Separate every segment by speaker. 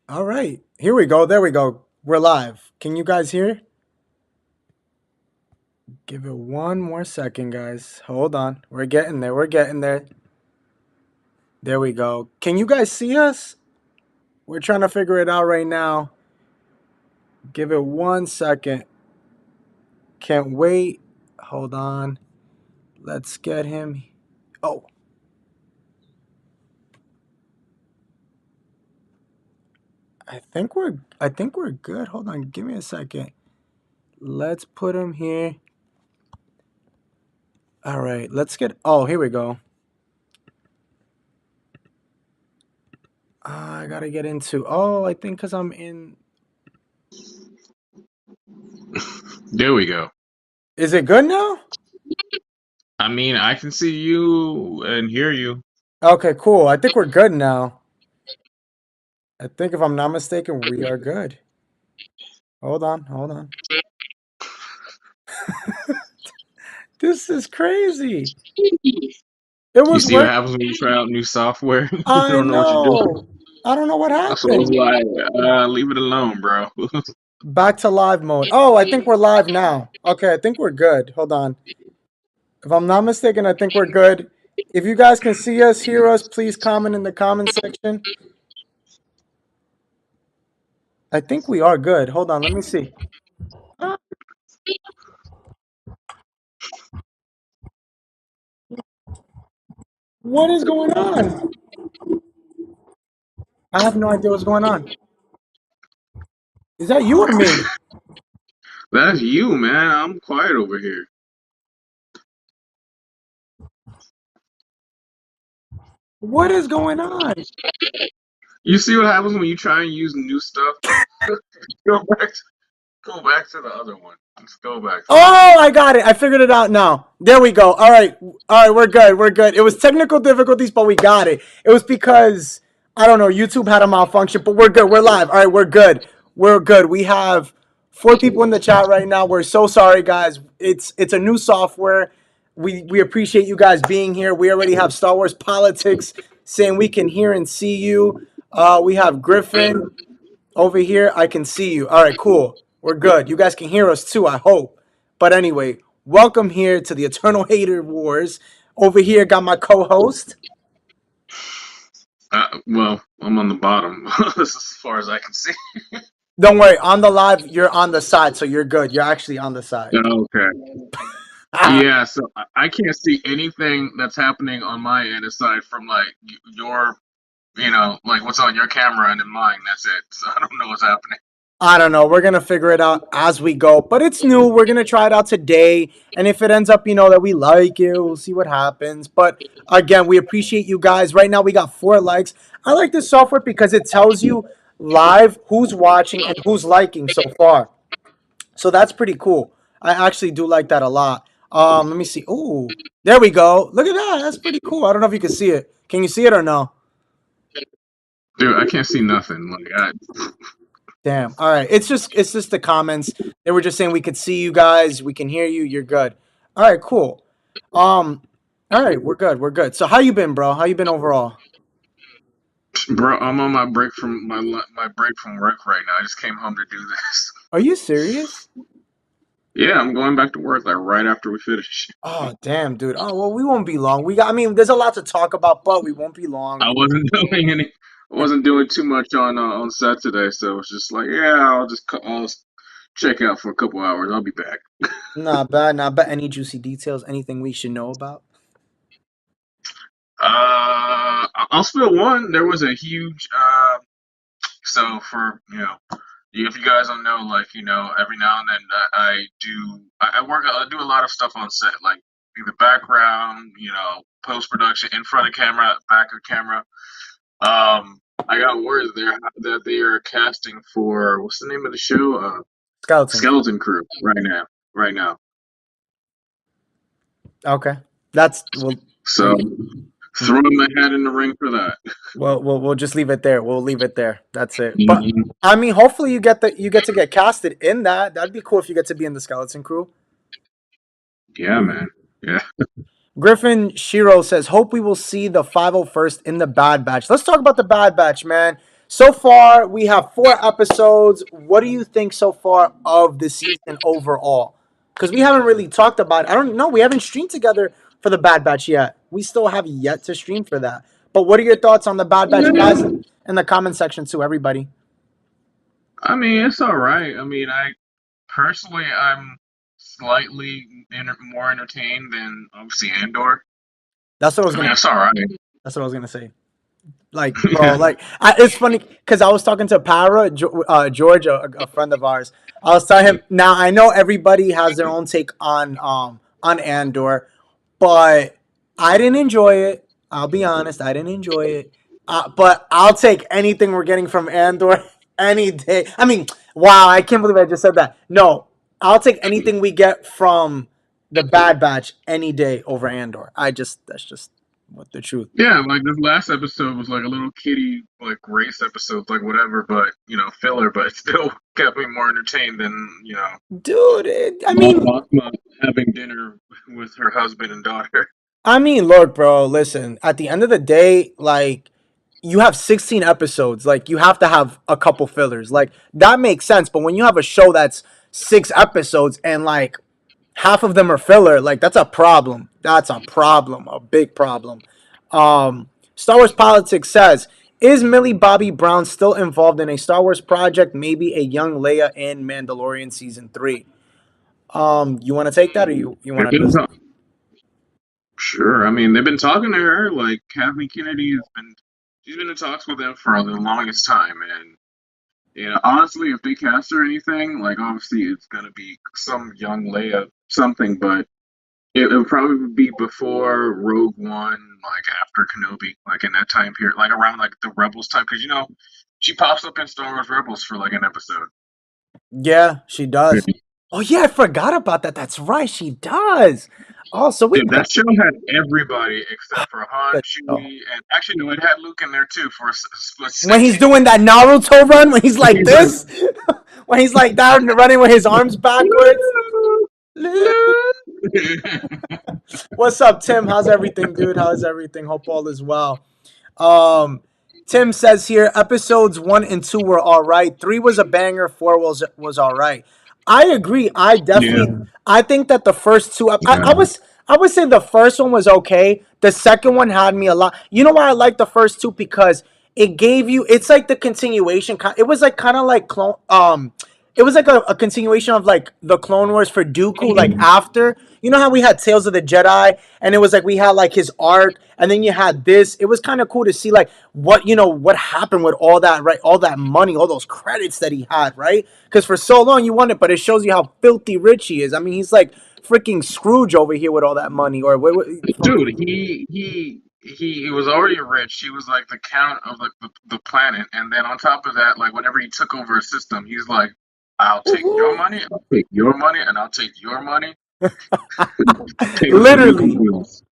Speaker 1: All right. Here we go. There we go. We're live. Can you guys hear? Give it one more second, guys. Hold on. We're getting there. We're getting there. There we go. Can you guys see us? We're trying to figure it out right now. Give it one second. Can't wait. Hold on. Let's get him. Oh, I think we're good. Hold on. Give me a second. Let's put him here. All right. Let's get Oh, here we go. I got to get into I think cuz I'm in.
Speaker 2: There we go.
Speaker 1: Is it good now?
Speaker 2: I mean, I can see you and hear you.
Speaker 1: Okay, cool. I think we're good now. I think if I'm not mistaken, we are good. Hold on, hold on. This is crazy. It
Speaker 2: You
Speaker 1: was
Speaker 2: see what
Speaker 1: work.
Speaker 2: happens when you try out new software? You
Speaker 1: I
Speaker 2: don't know what you're doing.
Speaker 1: know. I don't know what
Speaker 2: That's what I was
Speaker 1: happened.
Speaker 2: like, leave it alone, bro.
Speaker 1: Back to live mode. Oh, I think we're live now. Okay, I think we're good. Hold on. If I'm not mistaken, I think we're good. If you guys can see us, hear us, please comment in the comment section. I think we are good. Hold on, let me see. Ah, what is going on? I have no idea what's going on. Is that you or me?
Speaker 2: That's you, man. I'm quiet over here.
Speaker 1: What is going on?
Speaker 2: You see what happens when you try and use new stuff? Go back to, go back to the other one. Let's go back to the other
Speaker 1: Oh,
Speaker 2: one.
Speaker 1: I got it. I figured it out now. There we go. All right. All right, we're good. We're good. It was technical difficulties, but we got it. It was because I don't know, YouTube had a malfunction, but we're good. We're live. All right, we're good. We're good. We have four people in the chat right now. We're so sorry, guys. It's a new software. We appreciate you guys being here. We already have Star Wars Politics saying we can hear and see you. We have Griffin. Over here, I can see you. All right, cool. We're good. You guys can hear us too, I hope. But anyway, welcome here to the Eternal Hater Wars. Over here, got my co-host.
Speaker 2: Well, I'm on the bottom. As far as I can see.
Speaker 1: Don't worry, on the live, you're on the side, so you're good. You're actually on the side.
Speaker 2: Okay. Yeah, so I can't see anything that's happening on my end aside from like your, like what's on your camera and in mine. That's it. So I don't know what's happening.
Speaker 1: I don't know. We're gonna figure it out as we go. But it's new. We're gonna try it out today. And if it ends up, that we like it, we'll see what happens. But again, we appreciate you guys. Right now we got 4 likes. I like this software because it tells you live who's watching and who's liking so far. So that's pretty cool. I actually do like that a lot. Let me see. Ooh, there we go. Look at that. That's pretty cool. I don't know if you can see it. Can you see it or no?
Speaker 2: Dude, I can't see nothing. Like,
Speaker 1: Damn. All right. It's just the comments. They were just saying we could see you guys, we can hear you, you're good. All right, cool. Um all right, we're good. We're good. So how you been, bro? How you been overall?
Speaker 2: bro, I'm on my break from my break from work right now. I just came home to do this.
Speaker 1: Are you serious?
Speaker 2: Yeah, I'm going back to work like right after we finish.
Speaker 1: Oh, damn, dude. Oh, well, we won't be long. I mean, there's a lot to talk about, but we won't be long.
Speaker 2: I wasn't doing any. I wasn't doing too much on Saturday, so it's just like, yeah, I'll check out for a couple hours. I'll be back.
Speaker 1: Not bad, not bad. Any juicy details? Anything we should know about?
Speaker 2: I'll spill one. There was a huge. So for if you guys don't know, like every now and then I work. I do a lot of stuff on set, like in the background, post production, in front of camera, back of camera. I got word there that they are casting for what's the name of the show?
Speaker 1: Skeleton Crew.
Speaker 2: Skeleton Crew right now. Right now.
Speaker 1: Okay. That's well I
Speaker 2: So
Speaker 1: mean,
Speaker 2: throwing my hat in the ring for that.
Speaker 1: we'll just leave it there. We'll leave it there. That's it. But
Speaker 2: Mhm.
Speaker 1: I mean, hopefully you get to get casted in that. That'd be cool if you get to be in the Skeleton Crew.
Speaker 2: Yeah, man. Yeah.
Speaker 1: Griffin Shiro says, "Hope we will see the 501st in the Bad Batch." Let's talk about the Bad Batch, man. So far, we have 4 episodes. What do you think so far of the season overall? Because we haven't really talked about it. I don't know. We haven't streamed together for the Bad Batch yet. We still have yet to stream for that. But what are your thoughts on the Bad Batch, guys? In the comment section too, everybody.
Speaker 2: I mean, it's all right. I mean, I personally, I'm slightly more entertained than obviously Andor.
Speaker 1: That's what I was
Speaker 2: I
Speaker 1: gonna.
Speaker 2: mean, it's all right.
Speaker 1: That's what I was gonna say. Like, bro, like it's funny because I was talking to George, a friend of ours. I was telling him. Now I know everybody has their own take on Andor, but I didn't enjoy it. I'll be honest, I didn't enjoy it. But I'll take anything we're getting from Andor any day. I mean, wow, I can't believe I just said that. No, I'll take anything we get from the Bad Batch any day over Andor. That's just what the truth.
Speaker 2: Yeah, like this last episode was like a little kitty like race episode, like whatever, but filler, but it still kept me more entertained than
Speaker 1: Dude, I mean,
Speaker 2: Mothma having dinner with her husband and daughter.
Speaker 1: look, bro, listen. At the end of the day, like you have 16 episodes, like you have to have a couple fillers. Like that makes sense, but when you have a show that's 6 episodes and like half of them are filler, like that's a problem. That's a problem, a big problem. Star Wars Politics says, is Millie Bobby Brown still involved in a Star Wars project? Maybe a young Leia in Mandalorian season 3. You want to take that, or you
Speaker 2: They've
Speaker 1: want to
Speaker 2: been
Speaker 1: just?
Speaker 2: sure. I mean, they've been talking to her. Like Kathleen Kennedy she's been in talks with them for the longest time, and honestly, if they cast her anything, like obviously it's gonna be some young Leia something, but it would probably be before Rogue One, like after Kenobi, like in that time period, like around like the Rebels time, because she pops up in Star Wars Rebels for like an episode.
Speaker 1: Yeah, she does. Oh yeah, I forgot about that. That's right, she does. Oh, so we
Speaker 2: Dude, that show had everybody except for Han,
Speaker 1: good show.
Speaker 2: Chewie, and actually no, it had Luke in there too for a split
Speaker 1: When he's
Speaker 2: second.
Speaker 1: doing that Naruto run, when he's like
Speaker 2: He's like,
Speaker 1: this, when he's like that, running with his arms backwards. What's up, Tim? How's everything, dude? How's everything? Hope all is well. Um, Tim says here, episodes 1 and 2 were all right. 3 was a banger. 4 was all right. I agree.
Speaker 2: yeah,
Speaker 1: I think that the first two,
Speaker 2: yeah.
Speaker 1: I would say the first one was okay. The second one had me a lot. You know why I like the first two? Because it gave you. It's like the continuation. It was like kind of like clone. It was like a continuation of like the Clone Wars for Dooku. Like after, you know how we had Tales of the Jedi, and it was like we had like his arc, and then you had this. It was kind of cool to see like what happened with all that, right? All that money, all those credits that he had, right? Because for so long you wanted, but it shows you how filthy rich he is. I mean, he's like freaking Scrooge over here with all that money, or from
Speaker 2: Dude, he was already rich. He was like the count of like the planet, and then on top of that, like whenever he took over a system, he's like, "I'll take your money, I'll take your money, and I'll take your money." Pay what you
Speaker 1: literally.
Speaker 2: lose.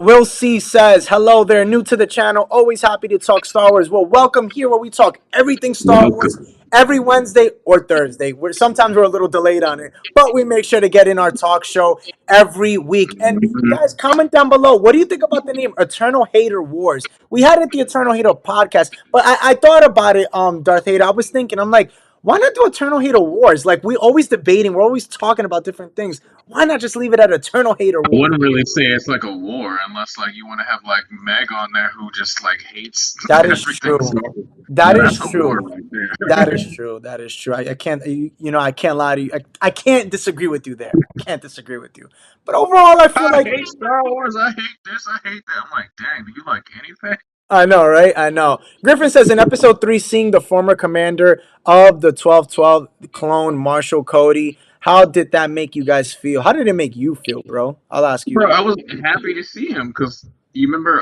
Speaker 1: Will C says, hello there, new to the channel. Always happy to talk Star Wars. Well, welcome here where we talk everything Star Wars
Speaker 2: Welcome.
Speaker 1: every Wednesday or Thursday. Sometimes we're a little delayed on it, but we make sure to get in our talk show every week. And guys, comment down below. What do you think about the name Eternal Hater Wars? We had it the Eternal Hater podcast, but I thought about it, Darth Hater. I was thinking, I'm like, why not do Eternal Hater Wars? Like we always debating, we're always talking about different things. Why not just leave it at Eternal Hater
Speaker 2: I
Speaker 1: Wars?
Speaker 2: wouldn't really say it's like a war unless like you want to have like Meg on there who just like hates
Speaker 1: That is
Speaker 2: everything. So
Speaker 1: true. That is
Speaker 2: that's a war
Speaker 1: true.
Speaker 2: right
Speaker 1: That is
Speaker 2: there.
Speaker 1: true. That is true. I can't, I can't lie to you. I can't disagree with you there. I can't disagree with you. But overall, I feel
Speaker 2: I
Speaker 1: like,
Speaker 2: hate Star Wars. I hate this. I hate that. I'm like, dang, do you like anything?
Speaker 1: I know, right? I know. Griffin says in episode 3, seeing the former commander of the 1212 clone, Marshall Cody, how did that make you guys feel? How did it make you feel, bro? I'll ask you.
Speaker 2: Bro, I was happy to see him because you remember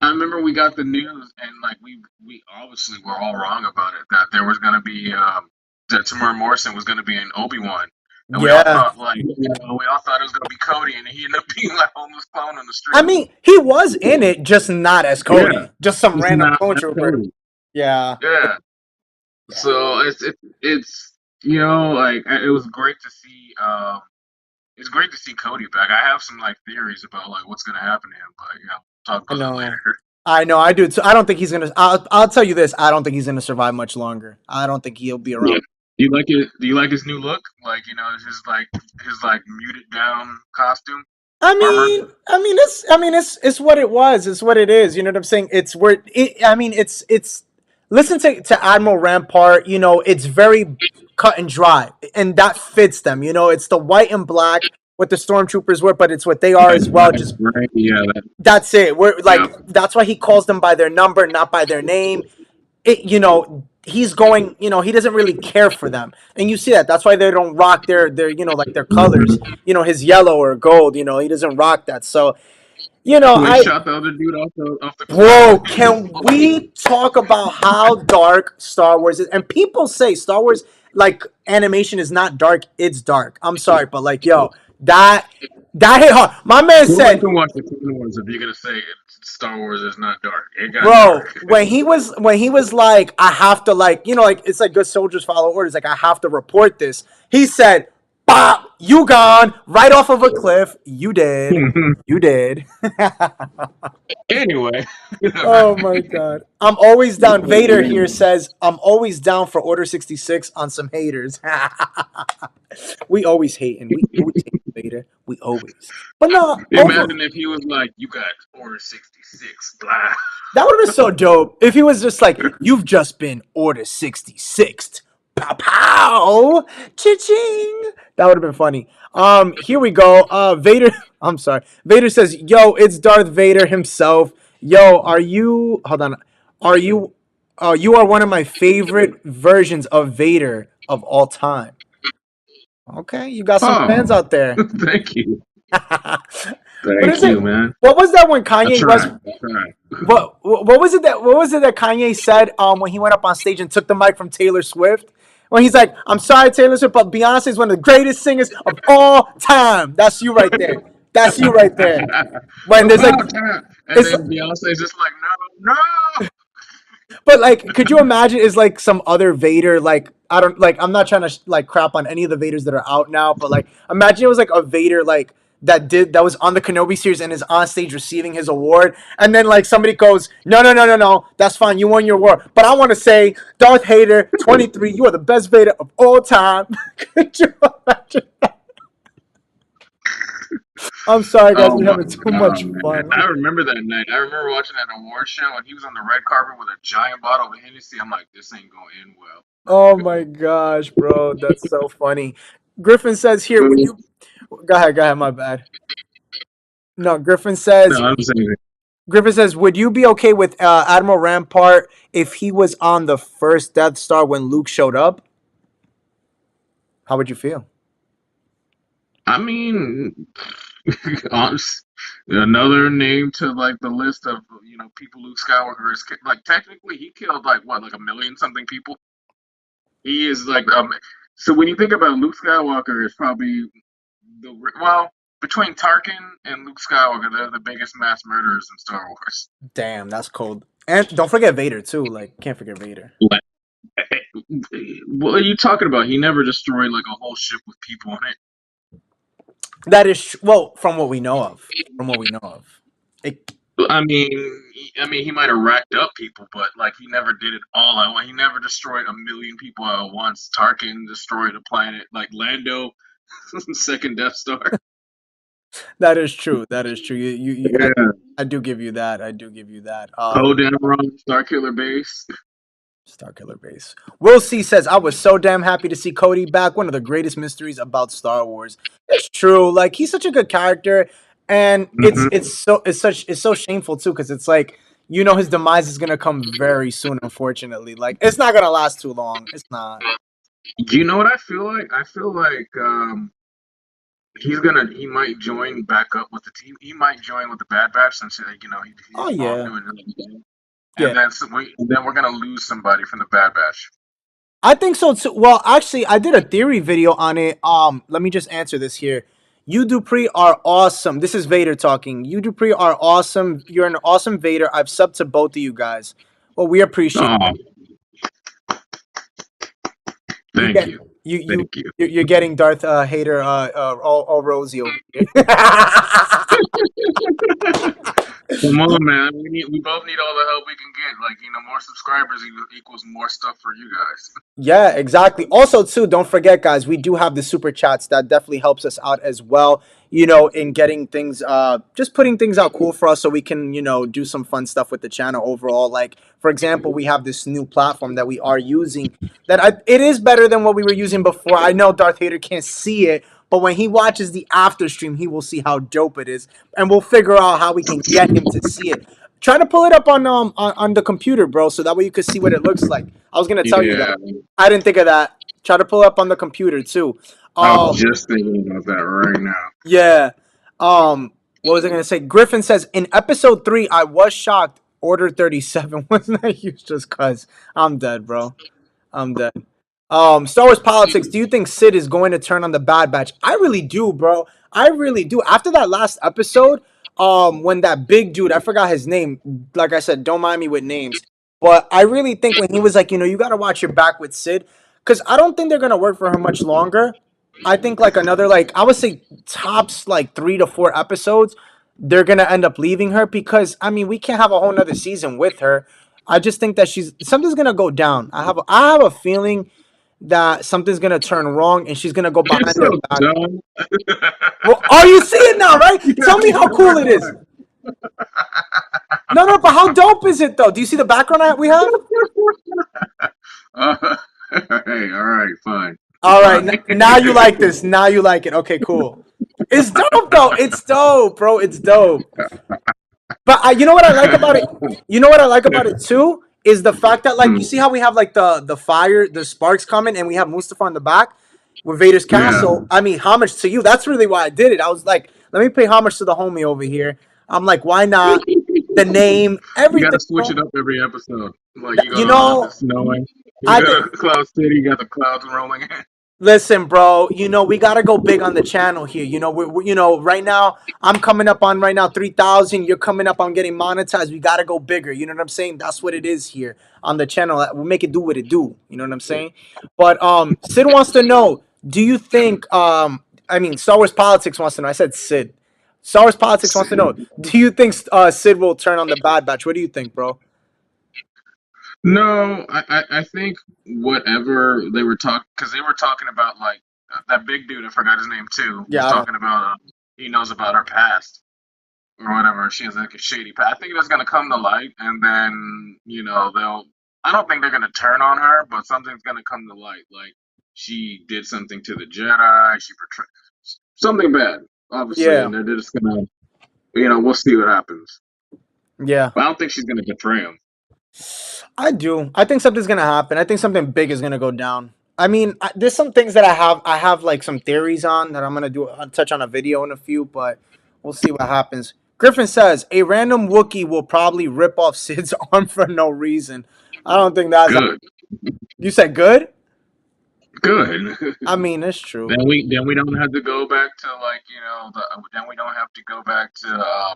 Speaker 2: I remember we got the news and like we obviously were all wrong about it that there was gonna be that Tamura Morrison was gonna be in Obi-Wan. And we all
Speaker 1: Yeah.
Speaker 2: thought like we all thought it was gonna be Cody and he ended up being like homeless clown on the
Speaker 1: I
Speaker 2: street.
Speaker 1: mean, he was in it, just not as
Speaker 2: Yeah.
Speaker 1: Cody. Just some
Speaker 2: It's
Speaker 1: random
Speaker 2: not
Speaker 1: clone
Speaker 2: that
Speaker 1: trooper.
Speaker 2: Cody.
Speaker 1: Yeah.
Speaker 2: Yeah.
Speaker 1: Yeah.
Speaker 2: So it's like it was great to see it's great to see Cody back. I have some like theories about like what's gonna happen to him, but talk
Speaker 1: I
Speaker 2: about that
Speaker 1: know.
Speaker 2: later.
Speaker 1: I know, I do. So I don't think he's gonna. I'll tell you this. I don't think he's gonna survive much longer. I don't think he'll be
Speaker 2: Yeah.
Speaker 1: around.
Speaker 2: Do you like it? Do you like his new look? Like, his like muted down costume armor.
Speaker 1: It's what it was. It's what it is. You know what I'm saying? It's where it. I mean, it's. Listen to Admiral Rampart. You know, it's very cut and dry, and that fits them. You know, it's the white and black what the stormtroopers were, but it's what they are
Speaker 2: Like
Speaker 1: as well.
Speaker 2: black,
Speaker 1: Just
Speaker 2: right? Yeah, that,
Speaker 1: that's it. We're
Speaker 2: yeah.
Speaker 1: like that's why he calls them by their number, not by their name. He's going. He doesn't really care for them, and you see that. That's why they don't rock their like their colors.
Speaker 2: Mhm.
Speaker 1: His yellow or gold. He doesn't rock that. So
Speaker 2: When he
Speaker 1: I
Speaker 2: shot the other dude off the cliff.
Speaker 1: bro, can we talk about how dark Star Wars is? And people say Star Wars like animation is not dark. It's dark. I'm sorry, but like yo, that that hit hard. My man
Speaker 2: Go back
Speaker 1: said,
Speaker 2: and watch the Clone Wars if you're gonna say Star Wars is not dark. It got
Speaker 1: bro,
Speaker 2: dark.
Speaker 1: when he was like, I have to like, like it's like good soldiers follow orders. Like I have to report this. He said, "Bop, you gone right off of a cliff. You did, you did."
Speaker 2: Anyway,
Speaker 1: Oh my god. I'm always down. Vader here says, I'm always down for Order 66 on some haters. We always hating. We always hate Vader. We always. But no, over.
Speaker 2: imagine if he was like, "You got Order 66, blah."
Speaker 1: That would have been so dope if he was just like, you've just been Order 66. Pow pow. Cha-ching. That would have been funny. Here we go. Vader. I'm sorry. Vader says, yo, it's Darth Vader himself. Yo, are you hold on. Are you you are one of my favorite versions of Vader of all time. Okay, you got some
Speaker 2: Oh,
Speaker 1: fans out there.
Speaker 2: thank you,
Speaker 1: What
Speaker 2: thank
Speaker 1: is it?
Speaker 2: you, man.
Speaker 1: What was that when
Speaker 2: I
Speaker 1: Kanye West
Speaker 2: tried, I tried.
Speaker 1: what was it that Kanye said when he went up on stage and took the mic from Taylor Swift? When he's like, "I'm sorry, Taylor Swift, but Beyonce is one of the greatest singers of all time." That's you right there. That's you right there. When there's like,
Speaker 2: About time. And
Speaker 1: it's
Speaker 2: then Beyonce's just like, no, no.
Speaker 1: but like, could you imagine is like some other Vader like I don't like I'm not trying to like crap on any of the Vaders that are out now, but like imagine it was like a Vader like that was on the Kenobi series and is on stage receiving his award, and then like somebody goes, no, no, no, no, no, that's fine, you won your award, but I want to say, Darth Hater 23, you are the best Vader of all time. Could you imagine? I'm sorry, guys,
Speaker 2: Oh
Speaker 1: we're
Speaker 2: my
Speaker 1: having too
Speaker 2: god,
Speaker 1: much
Speaker 2: man!
Speaker 1: fun.
Speaker 2: I remember that night. I remember watching that award show, and he was on the red carpet with a giant bottle of Hennessy. I'm like, this ain't gonna end well.
Speaker 1: Oh my gosh, bro, that's so funny. Griffin says here, would you go ahead, my bad. No,
Speaker 2: No, I'm saying,
Speaker 1: Griffin says, would you be okay with Admiral Rampart if he was on the first Death Star when Luke showed up? How would you feel?
Speaker 2: I mean, honest, another name to like the list of people Luke Skywalker is like technically he killed like what like a million something people. He is like so when you think about Luke Skywalker is probably well between Tarkin and Luke Skywalker they're the biggest mass murderers in Star Wars.
Speaker 1: Damn, that's cold. And don't forget Vader too. Like, can't forget Vader.
Speaker 2: Like, what are you talking about? He never destroyed like a whole ship with people on it.
Speaker 1: That is well, from what we know of. From what we know of. It,
Speaker 2: I mean, he might have racked up people, but like he never did it all at once. He never destroyed a million people at once. Tarkin destroyed a planet, like Lando, second Death Star.
Speaker 1: that is true. That is true.
Speaker 2: Yeah,
Speaker 1: I do give you that. I do give you that.
Speaker 2: Poe Dameron, Starkiller Base.
Speaker 1: Star Killer Base. Will C says, I was so damn happy to see Cody back. One of the greatest mysteries about Star Wars. It's true. Like he's such a good character. And
Speaker 2: Hmm.
Speaker 1: it's so shameful too, because it's like, his demise is gonna come very soon, unfortunately. Like it's not gonna last too long. It's not.
Speaker 2: You know what I feel like? I feel like he might join back up with the team. He might join with the Bad Batch since
Speaker 1: Oh
Speaker 2: he's
Speaker 1: yeah.
Speaker 2: doing it. And
Speaker 1: Yeah.
Speaker 2: then we're gonna lose somebody from the Bad Batch.
Speaker 1: I think so too. Well, actually, I did a theory video on it. Let me just answer this here. You Dupree are awesome. This is Vader talking. You Dupree are awesome. You're an awesome Vader. I've subbed to both of you guys. Well, we appreciate
Speaker 2: Oh,
Speaker 1: it.
Speaker 2: thank
Speaker 1: Yeah.
Speaker 2: you.
Speaker 1: You you
Speaker 2: Thank you.
Speaker 1: you're getting Darth Hater all rosy over here.
Speaker 2: Come on, man. We both need all the help we can get. Like, more subscribers equals more stuff for you guys.
Speaker 1: Yeah, exactly. Also, too, don't forget, guys, we do have the super chats that definitely helps us out as well. In getting things, just putting things out cool for us, so we can, do some fun stuff with the channel overall. Like, for example, we have this new platform that we are using it is better than what we were using before. I know Darth Vader can't see it, but when he watches the after stream, he will see how dope it is, and we'll figure out how we can get him to see it. Try to pull it up on the computer, bro, so that way you could see what it looks like. I was gonna tell you
Speaker 2: Yeah,
Speaker 1: that. I didn't think of that. Try to pull it up on the computer too.
Speaker 2: I was
Speaker 1: Um,
Speaker 2: just thinking about that right now.
Speaker 1: yeah. What was I gonna say? Griffin says in episode 3, I was shocked. Order 37 wasn't that used just cause I'm dead, bro. I'm dead. Star Wars politics. Do you think Sid is going to turn on the Bad Batch? I really do, bro. I really do. After that last episode, when that big dude, I forgot his name. Like I said, don't mind me with names, but I really think when he was like, you got to watch your back with Sid, because I don't think they're gonna work for her much longer. I think like another like I would say tops like 3 to 4 episodes, they're gonna end up leaving her because I mean we can't have a whole nother season with her. I just think that something's gonna go down. I have a feeling that something's gonna turn wrong and she's gonna go
Speaker 2: You're
Speaker 1: behind
Speaker 2: so
Speaker 1: their back.
Speaker 2: dumb.
Speaker 1: Well, are you seeing now, right?
Speaker 2: Yeah,
Speaker 1: Tell me how cool it
Speaker 2: you
Speaker 1: is. No, no, but how dope is it though? Do you see the background we have?
Speaker 2: are. Hey, all right, fine,
Speaker 1: All right,
Speaker 2: fine.
Speaker 1: now you like this. Now you like it. Okay, cool. It's dope though. It's dope, bro. It's dope. But you know what I like about it? You know what I like about it too is the fact that like you see how we have like the fire, the sparks coming, and we have Mustafa on the back with Vader's
Speaker 2: Yeah,
Speaker 1: castle. I mean, homage to you. That's really why I did it. I was like, let me pay homage to the homie over here. I'm like, why not? The name,
Speaker 2: you got
Speaker 1: everything,
Speaker 2: to switch
Speaker 1: bro.
Speaker 2: it up every episode. Like you go
Speaker 1: You
Speaker 2: to the
Speaker 1: know,
Speaker 2: snowing, you
Speaker 1: I
Speaker 2: go
Speaker 1: think
Speaker 2: to Cloud City, you got the clouds rolling in.
Speaker 1: listen, bro. We gotta go big on the channel here. Right now I'm coming up on right now 3,000. You're coming up on getting monetized. We gotta go bigger. You know what I'm saying? That's what it is here on the channel. We'll make it do what it do. You know what I'm saying? But Sid wants to know: do you think I mean Star Wars politics wants to know? I said Sid. Star Wars politics wants to know: do you think Sid will turn on the Bad Batch? What do you think, bro?
Speaker 2: No, I think whatever they were talking, because they were talking about like that big dude. I forgot his name too. Was
Speaker 1: Yeah, I don't.
Speaker 2: talking about he knows about her past or whatever. She has like a shady past. I think that's gonna come to light, and then they'll. I don't think they're gonna turn on her, but something's gonna come to light. Like she did something to the Jedi. She portrayed something bad, obviously,
Speaker 1: Yeah,
Speaker 2: and they're just gonna. We'll see what happens.
Speaker 1: yeah.
Speaker 2: But I don't think she's gonna betray him.
Speaker 1: I do. I think something's gonna happen. I think something big is gonna go down. I mean, there's some things that I have like some theories on that I'm gonna do. I'll touch on a video in a few, but we'll see what happens. Griffin says a random Wookiee will probably rip off Sid's arm for no reason. I don't think that's.
Speaker 2: Good,
Speaker 1: You said good.
Speaker 2: good.
Speaker 1: I mean, it's true.
Speaker 2: Then we don't have to go back to like then we don't have to go back to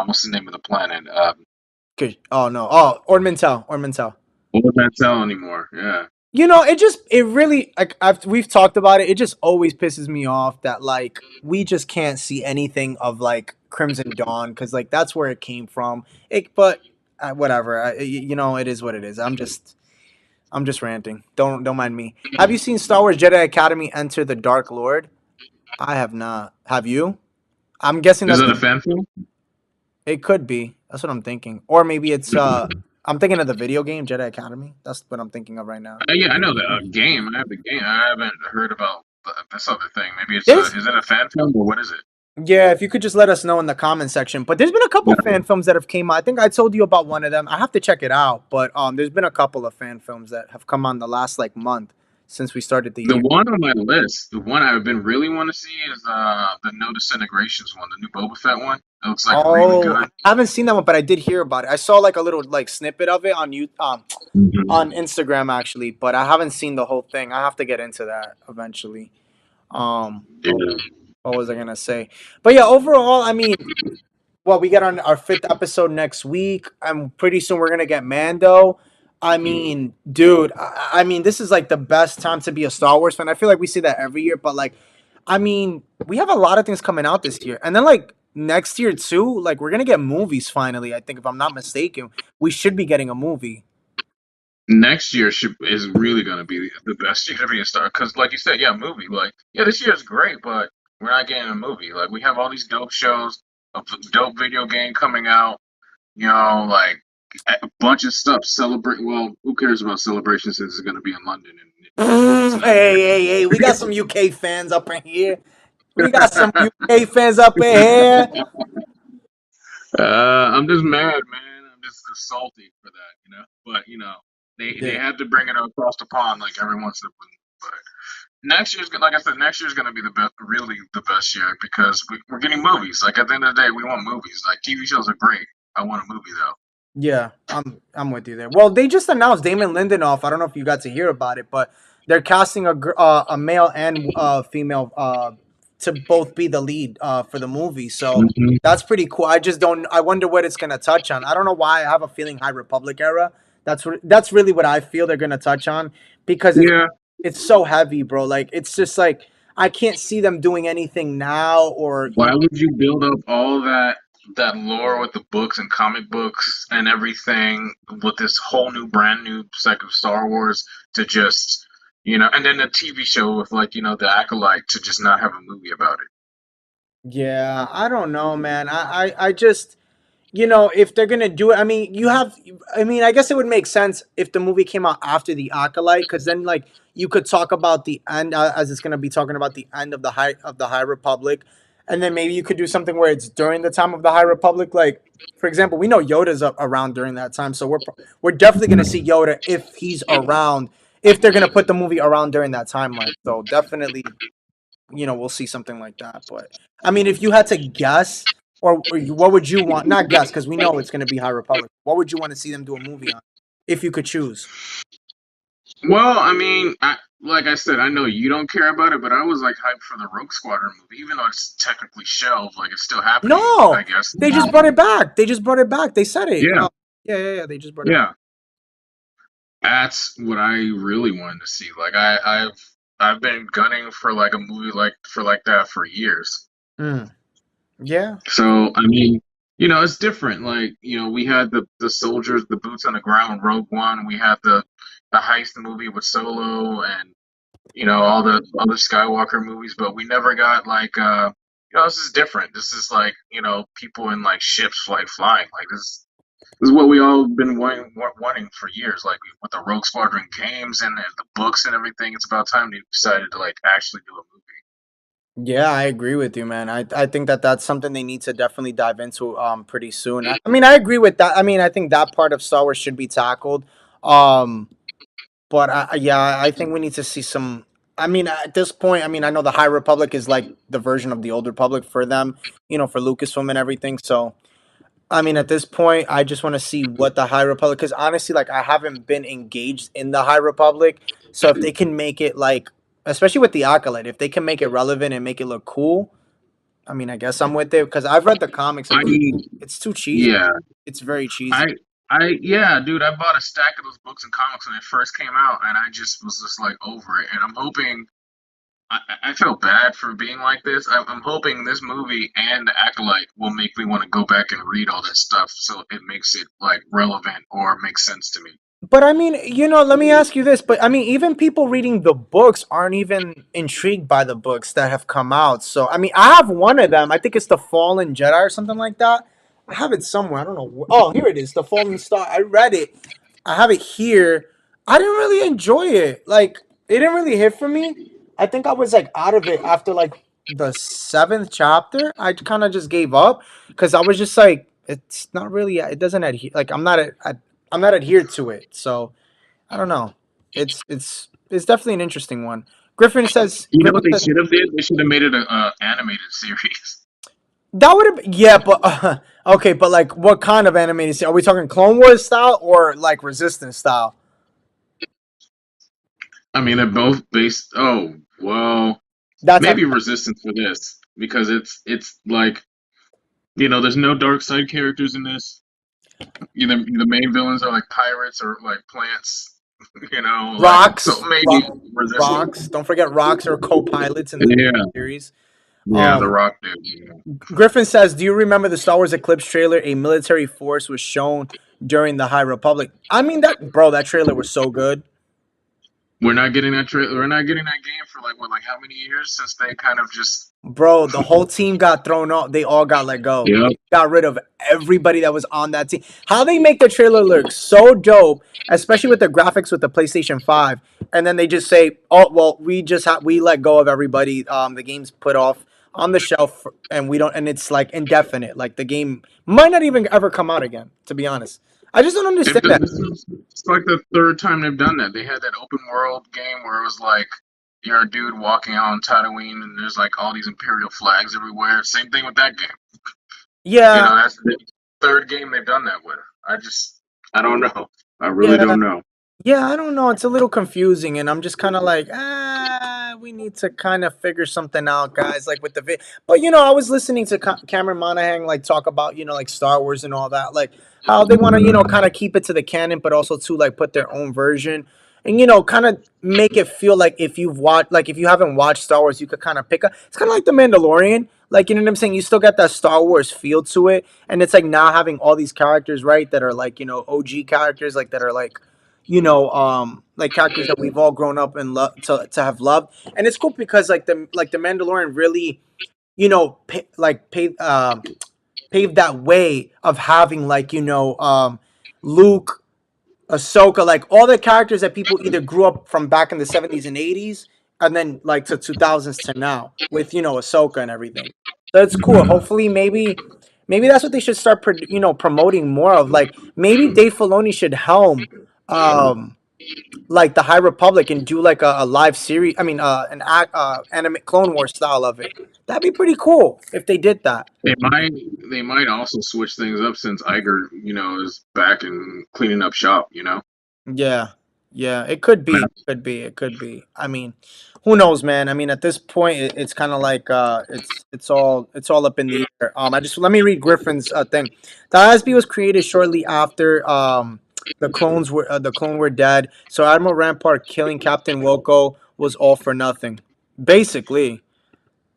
Speaker 2: what's the name of the planet?
Speaker 1: Okay. Oh no. Oh, Ornamental. Ornamental.
Speaker 2: Old Mantel anymore. Yeah.
Speaker 1: It really like we've talked about it. It just always pisses me off that like we just can't see anything of like Crimson Dawn because like that's where it came from. But whatever. It is what it is. I'm just ranting. Don't mind me. Have you seen Star Wars Jedi Academy Enter the Dark Lord? I have not. Have you? I'm guessing
Speaker 2: Is
Speaker 1: that's
Speaker 2: that a
Speaker 1: the.
Speaker 2: fan film?
Speaker 1: It could be. That's what I'm thinking. Or maybe it's I'm thinking of the video game Jedi Academy. That's what I'm thinking of right now.
Speaker 2: Yeah, I know the game. I have the game. I haven't heard about this other thing. Maybe it's
Speaker 1: There's
Speaker 2: is it a fan film or what is it?
Speaker 1: Yeah, if you could just let us know in the comment section. But there's been a couple fan films that have came out. I think I told you about one of them. I have to check it out. But there's been a couple of fan films that have come on the last like month since we started the
Speaker 2: The
Speaker 1: year.
Speaker 2: one on my list, the one I've been really want to see is the No Disintegrations one, the new Boba Fett one. It looks like really
Speaker 1: Oh,
Speaker 2: good.
Speaker 1: I haven't seen that one, but I did hear about it. I saw like a little like snippet of it on
Speaker 2: Mhm.
Speaker 1: on Instagram actually, but I haven't seen the whole thing. I have to get into that eventually.
Speaker 2: Yeah.
Speaker 1: What was I gonna say? But yeah, overall, I mean, well, we get on our 5th episode next week. I'm pretty soon we're gonna get Mando. I mean, dude, I mean, this is like the best time to be a Star Wars fan. I feel like we say that every year, but like, I mean, we have a lot of things coming out this year, and then like next year too. Like, we're gonna get movies finally. I think, if I'm not mistaken, we should be getting a movie.
Speaker 2: Next year is really going to be the best year to be a star because, like you said, yeah, movie. Like, yeah, this year is great, but we're not getting a movie. Like, we have all these dope shows, a dope video game coming out. You know, like a bunch of stuff. Celebrate. Well, who cares about celebration since it's going to be in London and it's not
Speaker 1: Hey,
Speaker 2: here.
Speaker 1: hey, hey! We got some UK fans up in here. We got some UK fans up in here.
Speaker 2: I'm just mad, man. I'm just salty for that, you know. But they
Speaker 1: Yeah.
Speaker 2: had to bring it across the pond like every once in a blue. But next year's like I said, next year's gonna be the best, really the best year because we're getting movies. Like at the end of the day, we want movies. Like TV shows are great. I want a movie though.
Speaker 1: Yeah, I'm with you there. Well, they just announced Damon Lindelof. I don't know if you got to hear about it, but they're casting a male and female to both be the lead for the movie. So
Speaker 2: Hmm.
Speaker 1: that's pretty cool. I just don't. I wonder what it's gonna touch on. I don't know why. I have a feeling High Republic era. That's really what I feel they're gonna touch on because
Speaker 2: Yeah.
Speaker 1: it's so heavy, bro. Like it's just like I can't see them doing anything now or
Speaker 2: Why would you build up all that lore with the books and comic books and everything with this whole new brand new set of Star Wars to just and then the TV show with like the Acolyte to just not have a movie about it.
Speaker 1: yeah. I don't know, man. I just if they're gonna do it, I mean, I mean, I guess it would make sense if the movie came out after the Acolyte, because then like you could talk about the end as it's gonna be talking about the end of the High Republic, and then maybe you could do something where it's during the time of the High Republic. Like, for example, we know Yoda's around during that time, so we're definitely gonna see Yoda if he's around. If they're gonna put the movie around during that timeline, so definitely we'll see something like that. But I mean, if you had to guess, what would you want? Not guess, because we know it's going to be High Republic. What would you want to see them do a movie on, if you could choose?
Speaker 2: Well, I mean, like I said, I know you don't care about it, but I was like hyped for the Rogue Squadron movie, even though it's technically shelved. Like it's still happening, I
Speaker 1: No,
Speaker 2: guess.
Speaker 1: they just brought it back. They just brought it back. They said it.
Speaker 2: Yeah,
Speaker 1: Yeah, yeah, yeah. They just brought it back.
Speaker 2: yeah. That's what I really wanted to see. Like I've been gunning for like a movie like that for years.
Speaker 1: Mm, yeah,
Speaker 2: So I mean, it's different. Like we had the soldiers, the boots on the ground, Rogue One. We had the heist movie with Solo, and all the other Skywalker movies. But we never got like this is different. This is like people in like ships like flying. Like this is what we all been wanting for years. Like with the Rogue Squadron games and the books and everything. It's about time they decided to like actually do a movie.
Speaker 1: yeah. I agree with you, man. I think that that's something they need to definitely dive into pretty soon. I mean, I agree with that. I mean, I think that part of Star Wars should be tackled. Um, But yeah, I think we need to see some. I mean, at this point, I mean, I know the High Republic is like the version of the Old Republic for them, for Lucasfilm and everything. So, I mean, at this point, I just want to see what the High Republic. Because honestly, like, I haven't been engaged in the High Republic. So, if they can make it like, especially with the Acolyte, if they can make it relevant and make it look cool, I mean, I guess I'm with it because I've read the comics and
Speaker 2: I
Speaker 1: it's too cheesy.
Speaker 2: Yeah,
Speaker 1: It's very cheesy.
Speaker 2: I yeah, dude, I bought a stack of those books and comics when it first came out, and I just was just like over it. And I'm hoping I feel bad for being like this. I'm hoping this movie and the Acolyte will make me want to go back and read all that stuff, so it makes it like relevant or makes sense to me.
Speaker 1: But I mean, let me ask you this. But I mean, even people reading the books aren't even intrigued by the books that have come out. So I mean, I have one of them. I think it's the Fallen Jedi or something like that. I have it somewhere. I don't know. Oh, here it is. The Fallen Star. I read it. I have it here. I didn't really enjoy it. Like, it didn't really hit for me. I think I was like out of it after like the seventh chapter. I kind of just gave up because I was just like, it's not really. It doesn't adhere. Like, I'm not adhered to it. So I don't know. It's definitely an interesting one. Griffin says
Speaker 2: You know
Speaker 1: Griffin
Speaker 2: what they
Speaker 1: says
Speaker 2: should have did? They should have made it a animated series.
Speaker 1: that would have yeah, but okay, but like what kind of animated series? Are we talking Clone Wars style or like Resistance style?
Speaker 2: I mean, they're both based. Oh, well,
Speaker 1: That's a
Speaker 2: maybe Resistance for this because it's like there's no dark side characters in this. Either the main villains are like pirates or like plants, like so
Speaker 1: Rocks,
Speaker 2: maybe resistant.
Speaker 1: rocks. Don't forget rocks are co-pilots in the
Speaker 2: Yeah,
Speaker 1: series.
Speaker 2: yeah, the
Speaker 1: Um,
Speaker 2: Rock dude. Yeah.
Speaker 1: Griffin says, "Do you remember the Star Wars Eclipse trailer? A military force was shown during the High Republic. I mean that, bro. That trailer was so good,
Speaker 2: We're not getting that trailer. We're not getting that game for like what, like how many years since they kind of just.
Speaker 1: bro. The whole team got thrown off. They all got let go.
Speaker 2: Yep.
Speaker 1: They got rid of everybody that was on that team. How they make the trailer look so dope, especially with the graphics with the PlayStation 5, and then they just say, "Oh, well, we let go of everybody. The game's put off on the shelf, and we don't, and it's like indefinite. Like the game might not even ever come out again. To be honest, I just don't understand that.
Speaker 2: It's like the third time they've done that. They had that open world game where it was like you're a dude walking out on Tatooine and there's like all these Imperial flags everywhere. Same thing with that game.
Speaker 1: Yeah,
Speaker 2: That's the third game they've done that with. I don't know. I really
Speaker 1: yeah.
Speaker 2: don't know.
Speaker 1: Yeah, I don't know. It's a little confusing, and I'm just kind of like, we need to kind of figure something out, guys. Like with the but I was listening to Cameron Monaghan like talk about like Star Wars and all that, like how they want to kind of keep it to the canon, but also to like put their own version, and kind of make it feel like if you haven't watched Star Wars, you could kind of pick up. It's kind of like the Mandalorian, like what I'm saying. You still get that Star Wars feel to it, and it's like now having all these characters right that are like OG characters, like that are like characters that we've all grown up and to have loved, and it's cool because like the Mandalorian really, paved that way of having Luke, Ahsoka, like all the characters that people either grew up from back in the 70s and 80s, and then like to 2000s to now with Ahsoka and everything. That's cool. Hopefully, maybe that's what they should start promoting more of. Like maybe Dave Filoni should helm um like the High Republic and do like a live series. I mean, anime Clone Wars style of it. That'd be pretty cool if they did that.
Speaker 2: They might they might also switch things up since Iger, is back and cleaning up shop.
Speaker 1: Yeah, yeah, it could be, it could be. I mean, who knows, man? I mean, at this point, it's kind of like it's all up in the air. I just let me read Griffin's thing. The ISB was created shortly after the clone were dead. So Admiral Rampart killing Captain Wilco was all for nothing, basically.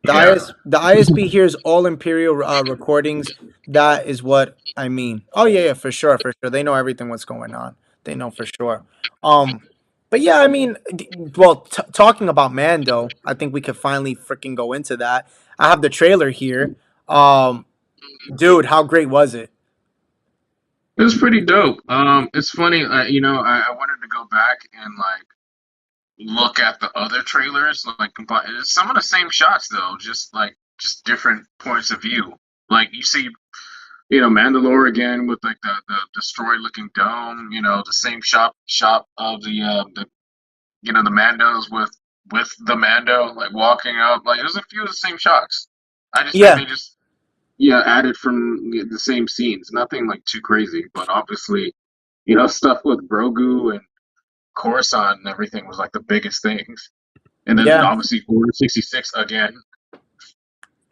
Speaker 2: Yeah.
Speaker 1: The ISB hears all Imperial recordings. That is what I mean. Oh yeah, yeah, for sure, for sure. They know everything what's going on. They know for sure. Um, but yeah, I mean, well, talking about Mando, I think we could finally freaking go into that. I have the trailer here. Um, dude, how great was it?
Speaker 2: It was pretty dope. It's funny, I wanted to go back and like look at the other trailers, like combine it's some of the same shots though, just different points of view. Like you see, Mandalore again with like the destroyed looking dome, the same shot of the Mandos with the Mando like walking up. Like there's a few of the same shots. I just think
Speaker 1: Yeah,
Speaker 2: they just yeah added from the same scenes. Nothing like too crazy, but obviously, stuff with Grogu and Coruscant and everything was like the biggest things. And then
Speaker 1: yeah.
Speaker 2: obviously Order 66 again.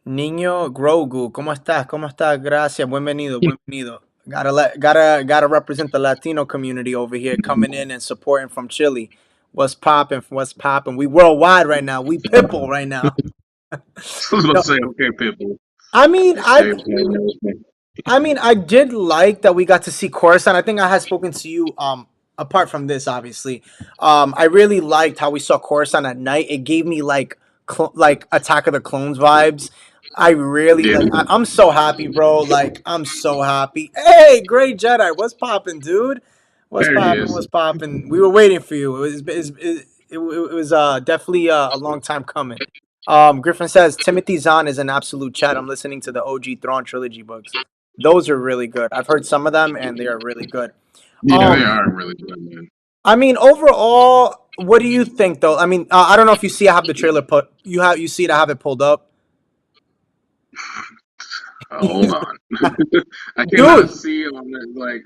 Speaker 1: Niño Grogu, ¿cómo estás? ¿Cómo estás? Gracias, bienvenido, bienvenido. Gotta represent the Latino community over here, coming in and supporting from Chile. What's popping? What's popping? We worldwide right now. We people right now.
Speaker 2: I was about to
Speaker 1: No,
Speaker 2: say, okay, people.
Speaker 1: I mean, I
Speaker 2: Okay,
Speaker 1: I mean, I did like that we got to see Coruscant. I think I had spoken to you. Apart from this, obviously, I really liked how we saw Coruscant at night. It gave me like Attack of the Clones vibes. I really
Speaker 2: yeah,
Speaker 1: like. I'm so happy, bro. Like, I'm so happy. Hey, great Jedi, what's popping, dude? What's
Speaker 2: there he
Speaker 1: popping?
Speaker 2: is.
Speaker 1: What's popping? We were waiting for you. It was definitely a long time coming. Griffin says Timothy Zahn is an absolute chat. I'm listening to the OG Thrawn trilogy books. Those are really good. I've heard some of them, and they are really good.
Speaker 2: Yeah, they
Speaker 1: Um,
Speaker 2: are really good, man.
Speaker 1: I mean, overall, what do you think, though? I mean, I don't know if you see. I have the trailer put. You see it. I have it pulled up.
Speaker 2: Hold on. I cannot
Speaker 1: Dude,
Speaker 2: see on it, like,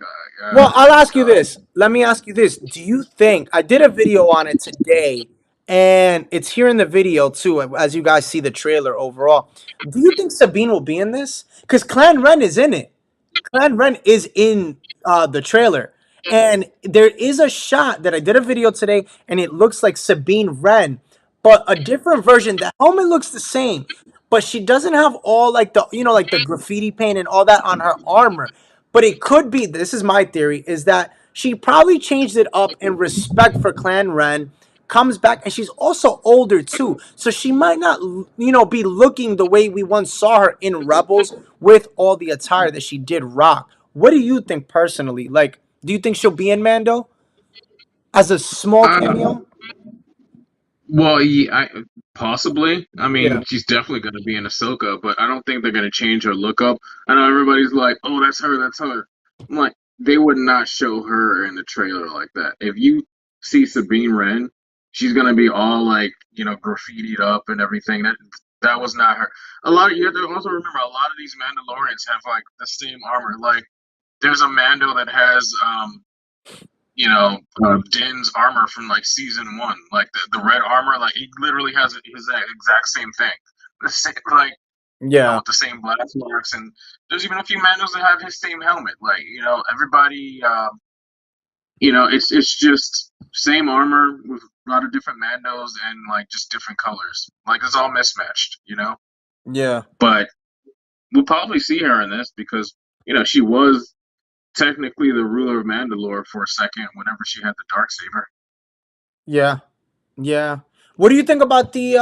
Speaker 1: well, I'll ask you
Speaker 2: God.
Speaker 1: this. Let me ask you this. Do you think I did a video on it today, and it's here in the video too, as you guys see the trailer overall? Do you think Sabine will be in this? Because Clan Ren is in it. Clan Ren is in the trailer. And there is a shot that I did a video today, and it looks like Sabine Wren, but a different version. The helmet looks the same, but she doesn't have all like the like the graffiti paint and all that on her armor. But it could be, this is my theory, is that she probably changed it up in respect for Clan Ren, comes back, and she's also older too. So she might not, be looking the way we once saw her in Rebels with all the attire that she did rock. What do you think personally? Like, do you think she'll be in Mando as a small
Speaker 2: Uh,
Speaker 1: cameo?
Speaker 2: well, yeah, possibly. I
Speaker 1: Yeah.
Speaker 2: mean, she's definitely going to be in Ahsoka, but I don't think they're going to change her look up. I know everybody's like, "Oh, that's her, that's her." I'm like, they would not show her in the trailer like that. If you see Sabine Wren, she's going to be all like, graffitied up and everything. That was not her. You have to also remember, a lot of these Mandalorians have like the same armor. Like, there's a Mando that has Din's armor from like season one, like the red armor, like he literally has his exact same thing. The same, like
Speaker 1: Yeah.
Speaker 2: with the same blast marks, and there's even a few Mandos that have his same helmet. Like everybody, it's just same armor with a lot of different Mandos and like just different colors. Like it's all mismatched.
Speaker 1: Yeah.
Speaker 2: But we'll probably see her in this because she was technically the ruler of Mandalore for a second whenever she had the dark saber.
Speaker 1: Yeah. Yeah. What do you think about the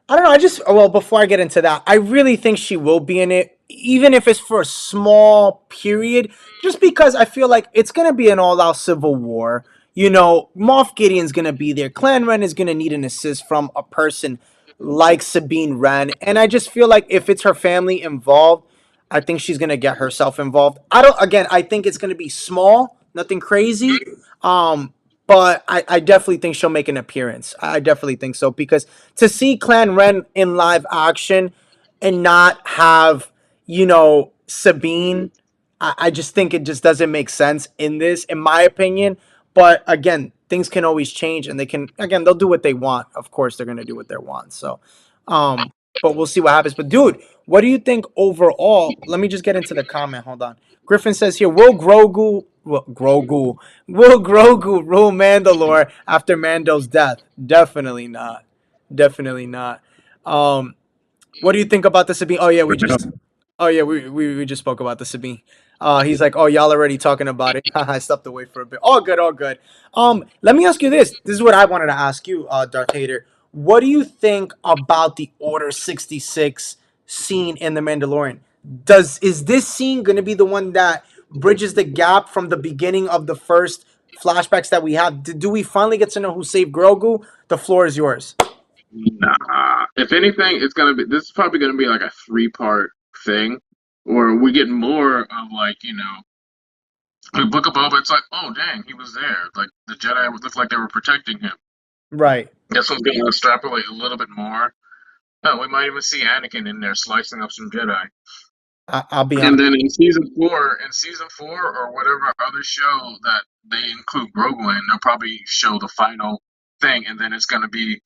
Speaker 1: I don't know. I just well, before I get into that, I really think she will be in it, even if it's for a small period, just because I feel like it's gonna be an all-out civil war. Moff Gideon's gonna be there. Clan Ren is gonna need an assist from a person like Sabine Wren, and I just feel like if it's her family involved, I think she's gonna get herself involved. I don't. Again, I think it's gonna be small, nothing crazy. Um, but I definitely think she'll make an appearance. I definitely think so because to see Clan Ren in live action and not have, Sabine, I just think it just doesn't make sense in this, in my opinion. But again, things can always change and they'll do what they want. Of course, they're going to do what they want. So, um, but we'll see what happens. But dude, what do you think overall? Let me just get into the comment. Hold on. Griffin says here, will Grogu rule Mandalore after Mando's death? Definitely not. Definitely not. Um, what do you think about the Sabine? Oh yeah, we just spoke about the Sabine. He's like, oh, y'all already talking about it. I stepped away for a bit. All good, all good. Let me ask you this. This is what I wanted to ask you, Darth Hater. What do you think about the Order 66 scene in The Mandalorian? Is this scene going to be the one that bridges the gap from the beginning of the first flashbacks that we have? Do we finally get to know who saved Grogu? The floor is yours.
Speaker 2: Nah. If anything, it's gonna be. This is probably gonna be like a three-part thing, or we get more of like like Book of Boba. It's like, oh dang, he was there. Like the Jedi would look like they were protecting him.
Speaker 1: Right.
Speaker 2: Guess one's gonna extrapolate a little bit more. Oh, we might even see Anakin in there slicing up some Jedi.
Speaker 1: I'll be
Speaker 2: And
Speaker 1: honest.
Speaker 2: then in season four or whatever other show that they include Grogu in, they'll probably show the final thing, and then it's gonna be,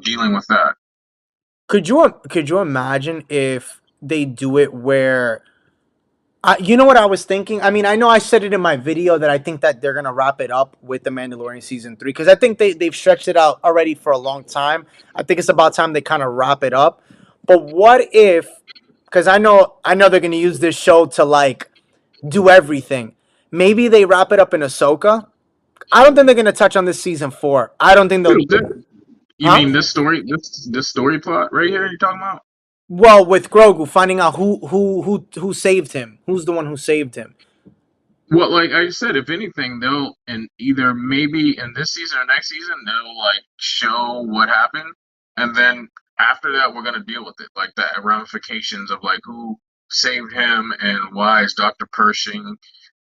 Speaker 2: dealing with that.
Speaker 1: Could you imagine if they do it where you know what I was thinking? I mean, I know I said it in my video that I think that they're gonna wrap it up with the Mandalorian season 3 because I think they've stretched it out already for a long time. I think it's about time they kind of wrap it up. But what if? Because I know they're gonna use this show to like do everything. Maybe they wrap it up in Ahsoka. I don't think they're gonna touch on this season 4. I don't think they'll.
Speaker 2: You
Speaker 1: Huh?
Speaker 2: mean this story plot right here? You're talking about?
Speaker 1: Well, with Grogu finding out who saved him, who's the one who saved him.
Speaker 2: Well, like I said, if anything, they'll in either maybe in this season or next season they'll like show what happened, and then after that we're gonna deal with it, like the ramifications of like who saved him and why is Doctor Pershing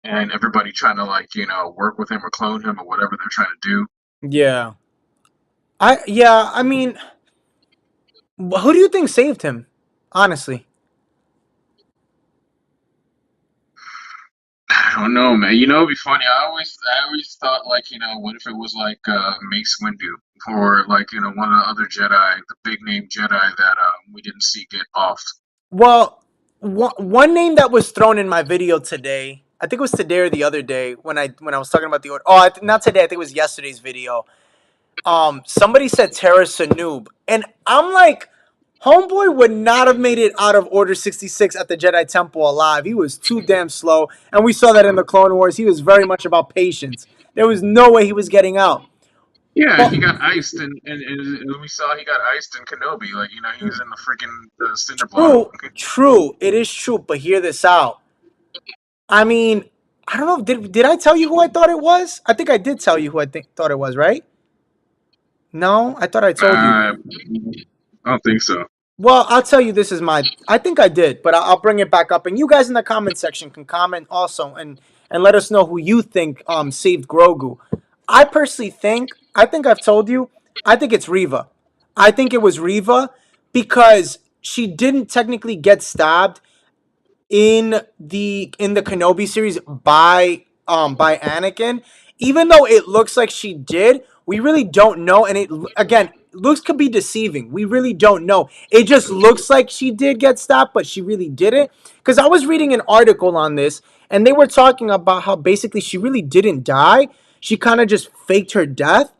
Speaker 2: and everybody trying to like work with him or clone him or whatever they're trying to do.
Speaker 1: Yeah, I mean, who do you think saved him? Honestly,
Speaker 2: I don't know, man. It'd be funny. I always thought like, what if it was like Mace Windu or like, one of the other Jedi, the big name Jedi that we didn't see get off.
Speaker 1: well, one name that was thrown in my video today. I think it was today or the other day when I was talking about the order. Oh, not today. I think it was yesterday's video. Somebody said Terra Sanoob, and I'm like, Homeboy would not have made it out of Order 66 at the Jedi Temple alive. He was too damn slow, and we saw that in the Clone Wars. He was very much about patience. There was no way he was getting out.
Speaker 2: Yeah,
Speaker 1: But
Speaker 2: he got iced, and we saw he got iced in Kenobi. Like, he was in the freaking cinder block.
Speaker 1: true, true, it is true. But hear this out. I mean, I don't know. Did I tell you who I thought it was? I think I did tell you who I thought it was, right? No, I thought I told you.
Speaker 2: I don't think so.
Speaker 1: Well, I'll tell you. This is my. I think I did, but I'll bring it back up, and you guys in the comment section can comment also, and let us know who you think saved Grogu. I personally think. I think I've told you. I think it's Reva. I think it was Reva because she didn't technically get stabbed in the Kenobi series by Anakin, even though it looks like she did, we really don't know. And it again, looks could be deceiving. We really don't know. It just looks like she did get stopped, but she really didn't. Because I was reading an article on this, and they were talking about how basically she really didn't die. She kind of just faked her death,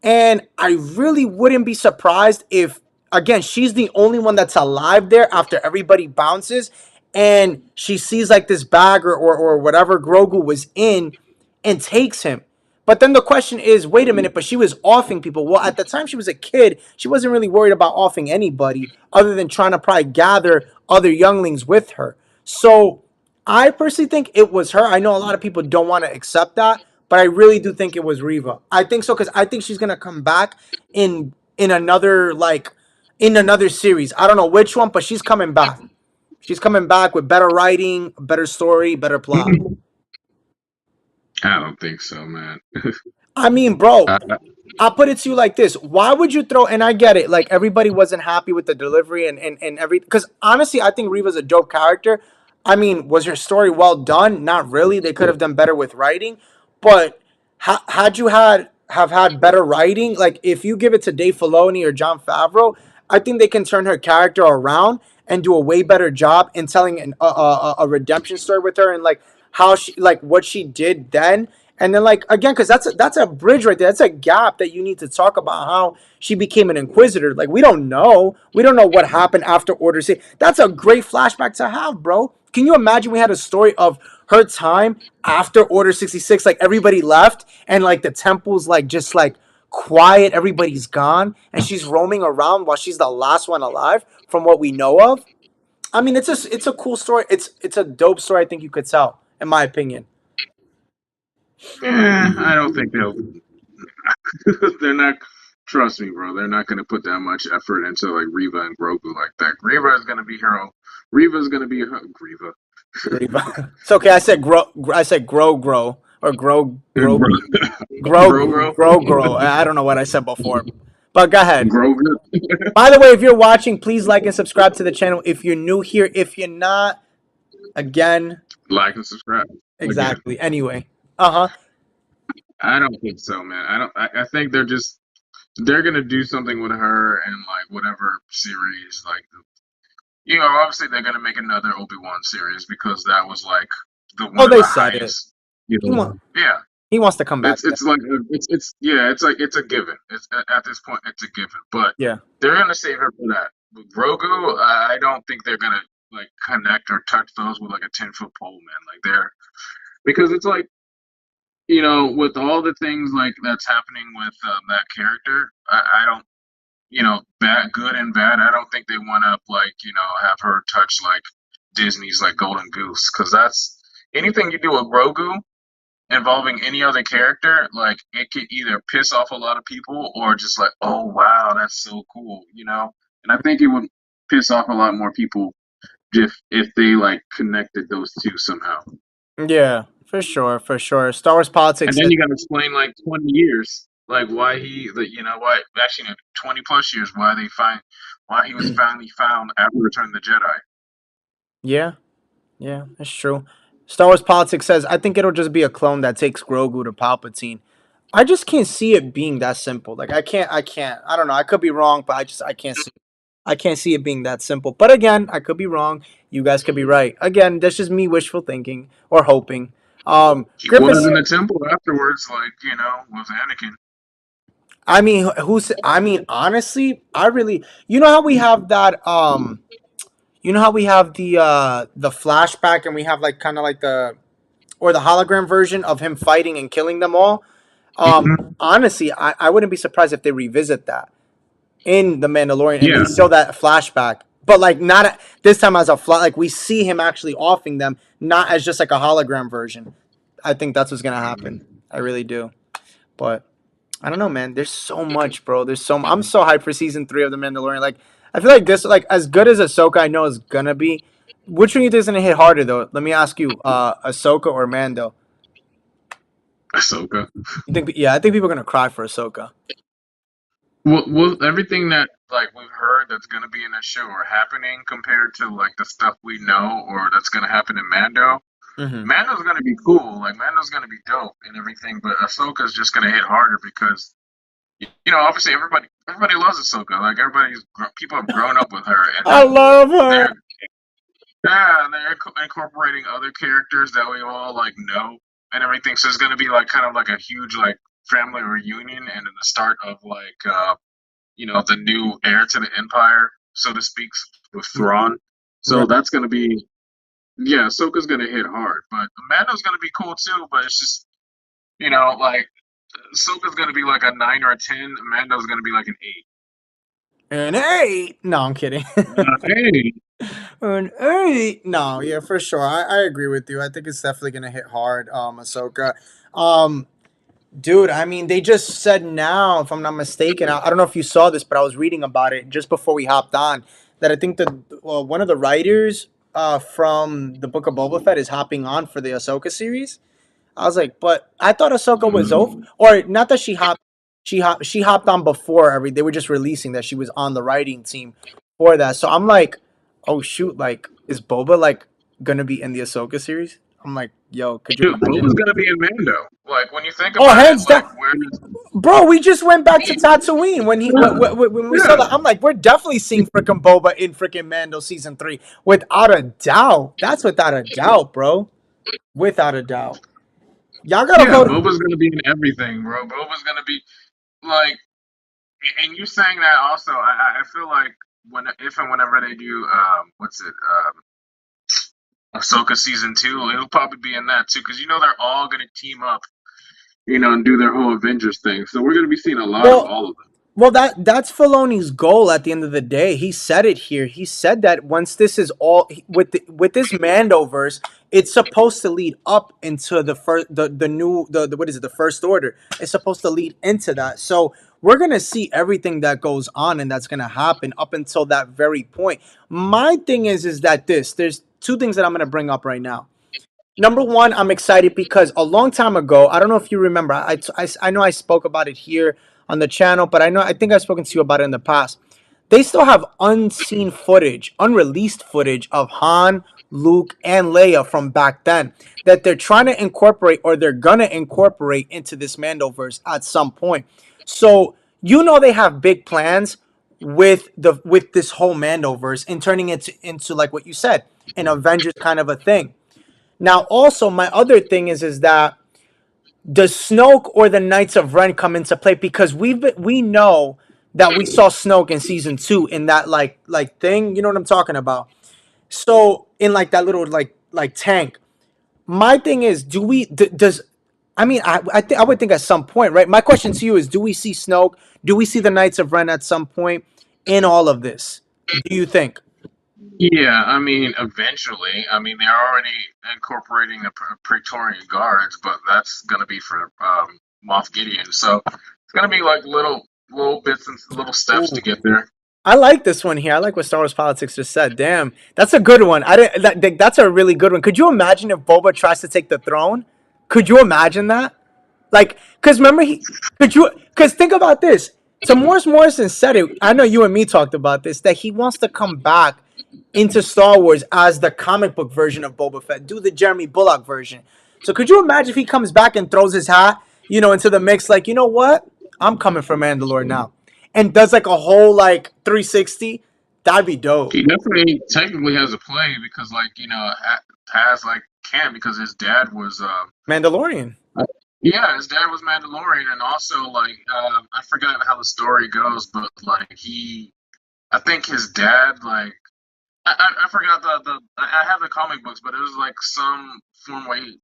Speaker 1: and I really wouldn't be surprised if, again, she's the only one that's alive there after everybody bounces. And she sees like this bag or whatever Grogu was in and takes him. But then the question is, wait a minute, but she was offing people. Well, at the time she was a kid, she wasn't really worried about offing anybody other than trying to probably gather other younglings with her. So I personally think it was her. I know a lot of people don't want to accept that, but I really do think it was Reva. I think so because I think she's gonna come back in another in another series. I don't know which one, but she's coming back. She's coming back with better writing, better story, better plot.
Speaker 2: I don't think so, man.
Speaker 1: I mean, bro,
Speaker 2: I,
Speaker 1: I'll put it to you like this. Why would you throw, and I get it, like everybody wasn't happy with the delivery and everything. Because honestly, I think Reva's a dope character. I mean, was her story well done? Not really. They could have done better with writing. But had you have had better writing, like if you give it to Dave Filoni or John Favreau, I think they can turn her character around and do a way better job in telling a redemption story with her and like how she like what she did then and then like again because that's a bridge right there, that's a gap that you need to talk about how she became an inquisitor. Like we don't know what happened after Order 6. That's a great flashback to have, bro. Can you imagine we had a story of her time after Order 66, like everybody left and like the temple's like just like quiet, everybody's gone and she's roaming around while she's the last one alive from what we know of. I mean, it's a cool story. It's a dope story. I think you could tell, in my opinion.
Speaker 2: I don't think they'll. They're not. Trust me, bro. They're not gonna put that much effort into like Reva and Grogu like that. Reva is gonna be her. Reva is gonna be her. Reva.
Speaker 1: It's okay. I said grow. I said grow or
Speaker 2: Grogu.
Speaker 1: grow. I don't know what I said before, but go ahead.
Speaker 2: Grogu.
Speaker 1: By the way, if you're watching, please like and subscribe to the channel. If you're new here, if you're not, again,
Speaker 2: Like and subscribe again.
Speaker 1: exactly. Anyway, uh huh.
Speaker 2: I don't think so, man. I don't. I think they're gonna do something with her and like whatever series. Like, obviously they're gonna make another Obi-Wan series because that was like one
Speaker 1: Oh,
Speaker 2: of
Speaker 1: they
Speaker 2: the
Speaker 1: said it.
Speaker 2: highest.
Speaker 1: He want
Speaker 2: Yeah.
Speaker 1: he wants to come back.
Speaker 2: It's like it's yeah, it's like it's a given. It's at this point it's a given. But
Speaker 1: Yeah.
Speaker 2: they're gonna save her for that. With Grogu, I don't think they're gonna like connect or touch those with like a 10-foot pole, man. Like they're because it's like with all the things like that's happening with that character, I don't bad, good and bad. I don't think they want to like have her touch like Disney's like Golden Goose because that's anything you do with Grogu involving any other character, like it could either piss off a lot of people or just like, oh wow, that's so cool. And I think it would piss off a lot more people if they like connected those two somehow.
Speaker 1: Yeah, for sure, for sure. Star Wars
Speaker 2: And
Speaker 1: politics.
Speaker 2: then you got to explain like 20 years, like why why actually 20 plus years, why he was finally found after Return of the Jedi.
Speaker 1: Yeah, yeah, that's true. Star Wars politics says I think it'll just be a clone that takes Grogu to Palpatine. I just can't see it being that simple. Like I can't. I don't know. I could be wrong, but I can't see. I can't see it being that simple. But again, I could be wrong. You guys could be right. Again, that's just me wishful thinking or hoping.
Speaker 2: He was
Speaker 1: Griffiths.
Speaker 2: in the temple afterwards, like with Anakin.
Speaker 1: I mean, who's? I mean, honestly, I really. You know how we have that. You know how we have the flashback, and we have like kind of like the or the hologram version of him fighting and killing them all.
Speaker 2: Hmm.
Speaker 1: Honestly, I wouldn't be surprised if they revisit that in the Mandalorian and they
Speaker 2: Yeah,
Speaker 1: show that flashback, but like not this time as a like we see him actually offing them, not as just like a hologram version. I think that's what's gonna happen. I really do, but I don't know, man. There's so much, bro. There's so I'm so hyped for season 3 of the Mandalorian. Like I feel like this, like as good as Ahsoka I know is gonna be. Which one you think is gonna hit harder though? Let me ask you, Ahsoka or Mando?
Speaker 2: Ahsoka.
Speaker 1: You think? Yeah, I think people are gonna cry for Ahsoka.
Speaker 2: Well, everything that like we've heard that's gonna be in the show are happening compared to like the stuff we know or that's gonna happen in Mando.
Speaker 1: Mm-hmm.
Speaker 2: Mando's gonna be cool, like Mando's gonna be dope and everything, but Ahsoka's just gonna hit harder because obviously everybody loves Ahsoka. Like people have grown up with her, and
Speaker 1: I
Speaker 2: then
Speaker 1: love her.
Speaker 2: they're yeah they're incorporating other characters that we all like know and everything. So it's gonna be like kind of like a huge like family reunion and then the start of like the new heir to the empire, so to speak, with Thrawn. So
Speaker 1: Right.
Speaker 2: that's gonna be yeah, Ahsoka's gonna hit hard, but Mando's gonna be cool too. But it's just like Ahsoka's gonna be like a 9 or a 10. Mando's gonna be like an 8.
Speaker 1: An 8. No, I'm kidding.
Speaker 2: Hey,
Speaker 1: An 8. No, yeah, for sure. I agree with you. I think it's definitely gonna hit hard, Ahsoka. Um, Dude, I mean, they just said now, if I'm not mistaken, I don't know if you saw this, but I was reading about it just before we hopped on, that I think that one of the writers from the Book of Boba Fett is hopping on for the Ahsoka series. I was like, but I thought Ahsoka was over, or not that she hopped on before every. They were just releasing that she was on the writing team for that. So I'm like, oh shoot, like is Boba like gonna be in the Ahsoka series? I'm like, yo, could you
Speaker 2: dude,
Speaker 1: imagine?
Speaker 2: Boba's gonna be a Mando. Like when you think
Speaker 1: Oh,
Speaker 2: about it,
Speaker 1: hands
Speaker 2: like
Speaker 1: down,
Speaker 2: where does
Speaker 1: bro. We just went back to Tatooine when we saw
Speaker 2: yeah,
Speaker 1: that. I'm like, we're definitely seeing freaking Boba in freaking Mando season 3 without a doubt. That's without a doubt, bro. Without a doubt. Y'all gotta
Speaker 2: yeah,
Speaker 1: vote.
Speaker 2: Boba's gonna be in everything, bro. Boba's gonna be like, and you saying that also, I feel like when if and whenever they do, what's it, Ahsoka season 2, it'll probably be in that too, because they're all gonna team up, and do their whole Avengers thing. So we're gonna be seeing a lot of
Speaker 1: Well,
Speaker 2: all of them.
Speaker 1: that's Filoni's goal at the end of the day. He said it here. He said that once this is all with this Mandoverse, it's supposed to lead up into the first the new the what is it, the First Order. It's supposed to lead into that. So we're gonna see everything that goes on and that's gonna happen up until that very point. My thing is that there's two things that I'm gonna bring up right now. Number one, I'm excited because a long time ago, I don't know if you remember, I know I spoke about it here on the channel, but I think I've spoken to you about it in the past. They still have unseen footage, unreleased footage of Han, Luke, and Leia from back then that they're trying to incorporate or they're gonna incorporate into this Mandoverse at some point. So they have big plans with this whole Mandoverse and turning it into like what you said, an Avengers kind of a thing. Now, also, my other thing is that does Snoke or the Knights of Ren come into play? Because we know that we saw Snoke in season 2 in that like thing. You know what I'm talking about? So in like that little like tank. My thing is, do we does I mean I would think at some point, right? My question to you is, do we see Snoke? Do we see the Knights of Ren at some point in all of this? Do you think?
Speaker 2: Yeah, I mean, eventually. I mean, they're already incorporating the Praetorian Guards, but that's gonna be for Moff Gideon. So it's gonna be like little bits and little steps to get there.
Speaker 1: I like this one here. I like what Star Wars Politics just said. Damn, that's a good one. I didn't. That's a really good one. Could you imagine if Boba tries to take the throne? Could you imagine that? Like, cause remember he, could you? Cause think about this. Morris Morrison said it. I know you and me talked about this. That he wants to come back into Star Wars as the comic book version of Boba Fett. Do the Jeremy Bullock version. So could you imagine if he comes back and throws his hat, into the mix? Like, you know what? I'm coming for Mandalore now, and does like a whole like 360. That'd be dope.
Speaker 2: He definitely technically has a play because, like, has like canon because his dad was
Speaker 1: Mandalorian.
Speaker 2: yeah, his dad was Mandalorian, and also like I forgot how the story goes, but like I think his dad like I forgot I have the comic books, but it was like some form where he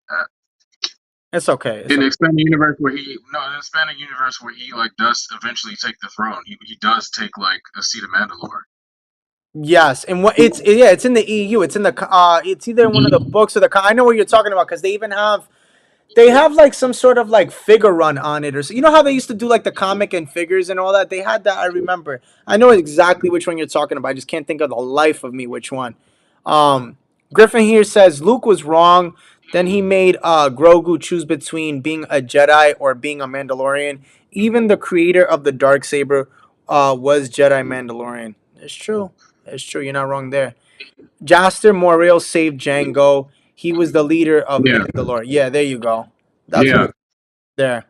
Speaker 1: It's okay. It's
Speaker 2: in the
Speaker 1: okay.
Speaker 2: expanded universe where he no in the expanded universe where he like does eventually take the throne. He does take like a seat of Mandalore.
Speaker 1: Yes, and what it's yeah, it's in the EU. It's in the it's either in one of the
Speaker 2: Mhm.
Speaker 1: books or the. I know what you're talking about because they have like some sort of like figure run on it or so. You know how they used to do like the comic and figures and all that. They had that. I remember. I know exactly which one you're talking about. I just can't think of the life of me which one. Um, Griffin here says Luke was wrong. Then he made Grogu choose between being a Jedi or being a Mandalorian. Even the creator of the dark saber was Jedi Mandalorian. It's true. It's true. You're not wrong there. Jaster Morrell saved Django. He was the leader of
Speaker 2: Yeah,
Speaker 1: Mandalore. Yeah, there you go. That's what
Speaker 2: yeah.
Speaker 1: it there.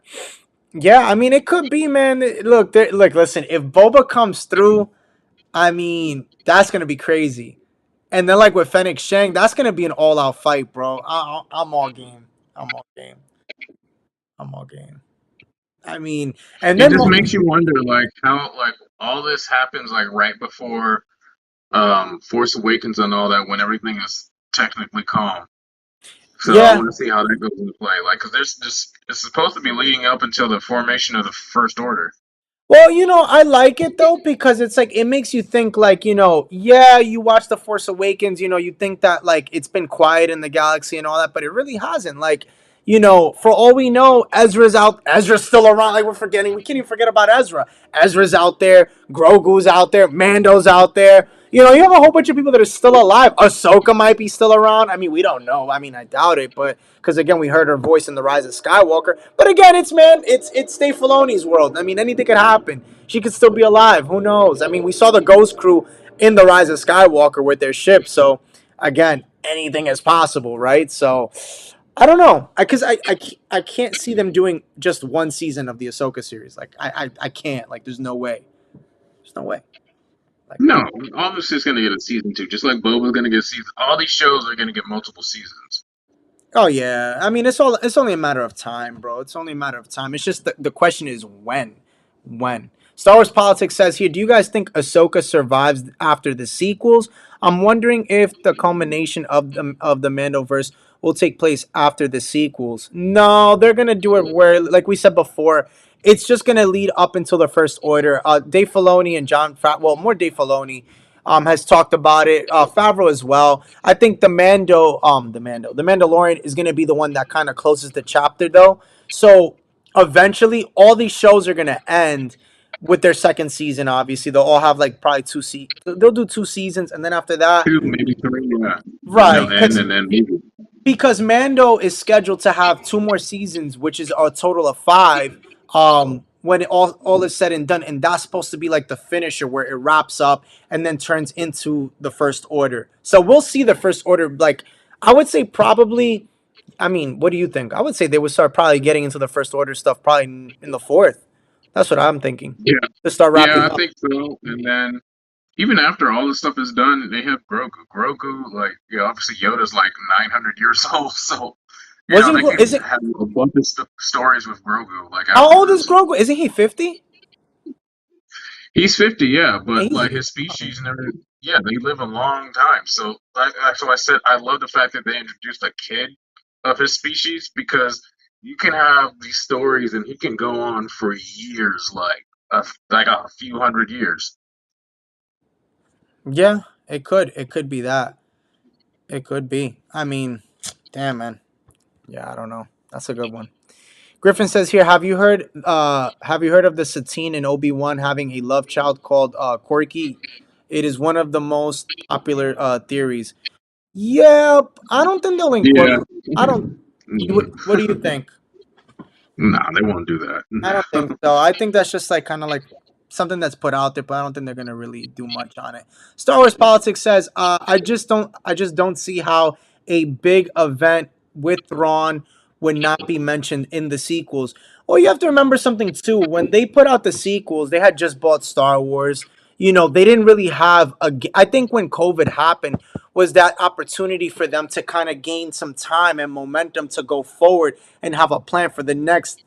Speaker 1: Yeah, I mean it could be, man. Look, look, listen. If Boba comes through, I mean that's gonna be crazy. And then like with Fennec Shang, that's gonna be an all-out fight, bro. I'm all game. I'm all game. I'm all game. I mean, and
Speaker 2: It
Speaker 1: then
Speaker 2: just makes you wonder like how like all this happens like right before Force Awakens and all that when everything is technically calm. So I
Speaker 1: yeah,
Speaker 2: want to see how that goes into play. Like, because there's just it's supposed to be leading up until the formation of the First Order.
Speaker 1: well, I like it though because it's like it makes you think like, yeah, you watch The Force Awakens, you think that like it's been quiet in the galaxy and all that, but it really hasn't. Like, for all we know, Ezra's still around. Like we can't even forget about Ezra. Ezra's out there, Grogu's out there, Mando's out there. You have a whole bunch of people that are still alive. Ahsoka might be still around. I mean, we don't know. I mean, I doubt it, but because again, we heard her voice in The Rise of Skywalker. But again, it's Dave Filoni's world. I mean, anything could happen. She could still be alive. Who knows? I mean, we saw the Ghost Crew in The Rise of Skywalker with their ship. So again, anything is possible, right? So I don't know, because I can't see them doing just one season of the Ahsoka series. Like I can't. Like there's no way. There's no way. Like
Speaker 2: No, all this is going to get a season two, just like Boba's going to get a season. All these shows are going to get multiple seasons.
Speaker 1: oh yeah, I mean it's only a matter of time, bro. It's only a matter of time. It's just the question is when. When. Star Wars Politics says here, do you guys think Ahsoka survives after the sequels? I'm wondering if the culmination of the Mandoverse will take place after the sequels. No, they're gonna do it where, like we said before, it's just gonna lead up until the First Order. Dave Filoni and well, more Dave Filoni has talked about it. Favreau as well. I think the Mandalorian is going to be the one that kind of closes the chapter, though. So eventually, all these shows are going to end with their second season. Obviously, they'll all have like probably they'll do 2 seasons, and then after that,
Speaker 2: Two, maybe three, yeah. Then
Speaker 1: right?
Speaker 2: they'll end,
Speaker 1: Because
Speaker 2: and then maybe.
Speaker 1: Mando is scheduled to have 2 more seasons, which is a total of 5. When all is said and done, and that's supposed to be like the finisher where it wraps up and then turns into the First Order. So we'll see the First Order. Like I would say, probably. I mean, what do you think? I would say they would start probably getting into the First Order stuff probably in the fourth. That's what I'm thinking.
Speaker 2: Yeah,
Speaker 1: To start
Speaker 2: yeah,
Speaker 1: wrapping
Speaker 2: I
Speaker 1: up.
Speaker 2: think so. And then even after all this stuff is done, they have Grogu. Grogu, like, yeah, obviously Yoda's like 900 years old, so
Speaker 1: Wasn't
Speaker 2: they
Speaker 1: Gro-
Speaker 2: can
Speaker 1: is it?
Speaker 2: have a bunch of stories with Grogu, like
Speaker 1: How old is
Speaker 2: afterwards.
Speaker 1: Grogu? Isn't he 50?
Speaker 2: He's 50, yeah, but
Speaker 1: He's
Speaker 2: like his species and everything, yeah, they live a long time. So, so I said I love the fact that they introduced a kid of his species because you can have these stories and he can go on for years, like a few hundred years.
Speaker 1: Yeah, it could. It could be that. It could be. I mean, damn man. Yeah, I don't know. That's a good one. Griffin says here, have you heard of the Satine and Obi-Wan having a love child called Corky? It is one of the most popular theories. Yep. I don't think they'll
Speaker 2: Yeah.
Speaker 1: incorporate. I don't. What do you think?
Speaker 2: Nah, they won't do that.
Speaker 1: I don't think so. I think that's just like kind of like something that's put out there, but I don't think they're gonna really do much on it. Star Wars Politics says, I just don't see how a big event with Thrawn would not be mentioned in the sequels. Well, you have to remember something too. When they put out the sequels, they had just bought Star Wars. they didn't really have I think when COVID happened was that opportunity for them to kind of gain some time and momentum to go forward and have a plan for the next,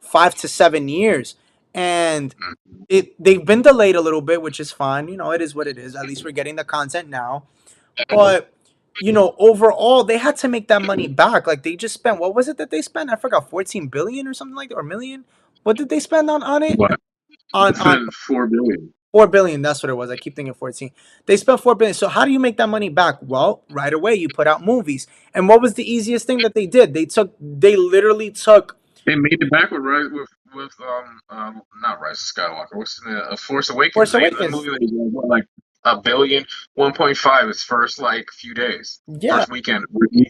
Speaker 1: 5 to 7 years. And they've been delayed a little bit, which is fine. It is what it is. At least we're getting the content now. But overall, they had to make that money back. Like they just spent, what was it that they spent? I forgot, 14 billion or something like that, or million. What did they spend on it?
Speaker 2: But
Speaker 1: On
Speaker 2: it's been 4 billion.
Speaker 1: 4 billion. That's what it was. I keep thinking 14. They spent 4 billion. So how do you make that money back? Well, right away you put out movies. And what was the easiest thing that they did? They literally took
Speaker 2: They made it back with Rise with not Rise of Skywalker. What's the Force Awakens?
Speaker 1: Force
Speaker 2: They a
Speaker 1: Awakens.
Speaker 2: movie that like a billion, 1.5 its first like few days,
Speaker 1: Yeah,
Speaker 2: first week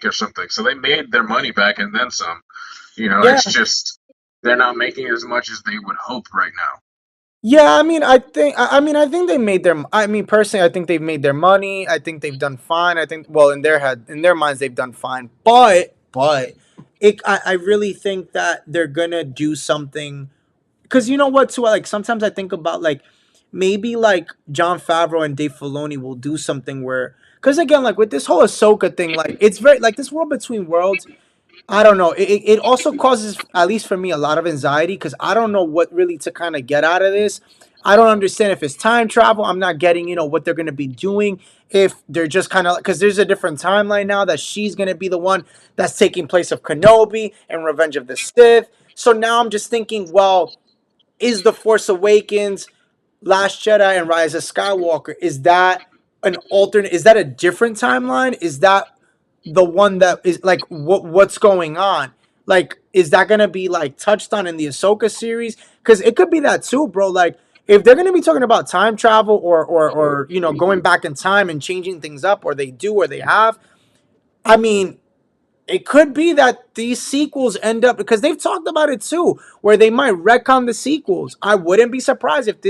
Speaker 2: or something. So they made their money back and then some.
Speaker 1: yeah.
Speaker 2: It's just they're not making as much as they would hope right now.
Speaker 1: Yeah, I mean, I think they made their. I mean, personally, I think they've made their money. I think they've done fine. I think, well, in their minds, they've done fine. I really think that they're gonna do something. Because you know what, too, like sometimes I think about like maybe like John Favreau and Dave Filoni will do something where, because again, like with this whole Ahsoka thing, like it's very like this world between worlds. I don't know. It also causes, at least for me, a lot of anxiety because I don't know what really to kind of get out of this. I don't understand if it's time travel. I'm not getting, what they're going to be doing. If they're just kind of, because there's a different timeline now that she's going to be the one that's taking place of Kenobi and Revenge of the Sith. So now I'm just thinking, well, is The Force Awakens, Last Jedi, and Rise of Skywalker, is that an alternate? Is that a different timeline? Is that the one that is like what's going on? Like, is that gonna be like touched on in the Ahsoka series? Because it could be that too, bro. Like, if they're gonna be talking about time travel or going back in time and changing things up, or they do or they have, I mean, it could be that these sequels end up, because they've talked about it too, where they might retcon the sequels. I wouldn't be surprised if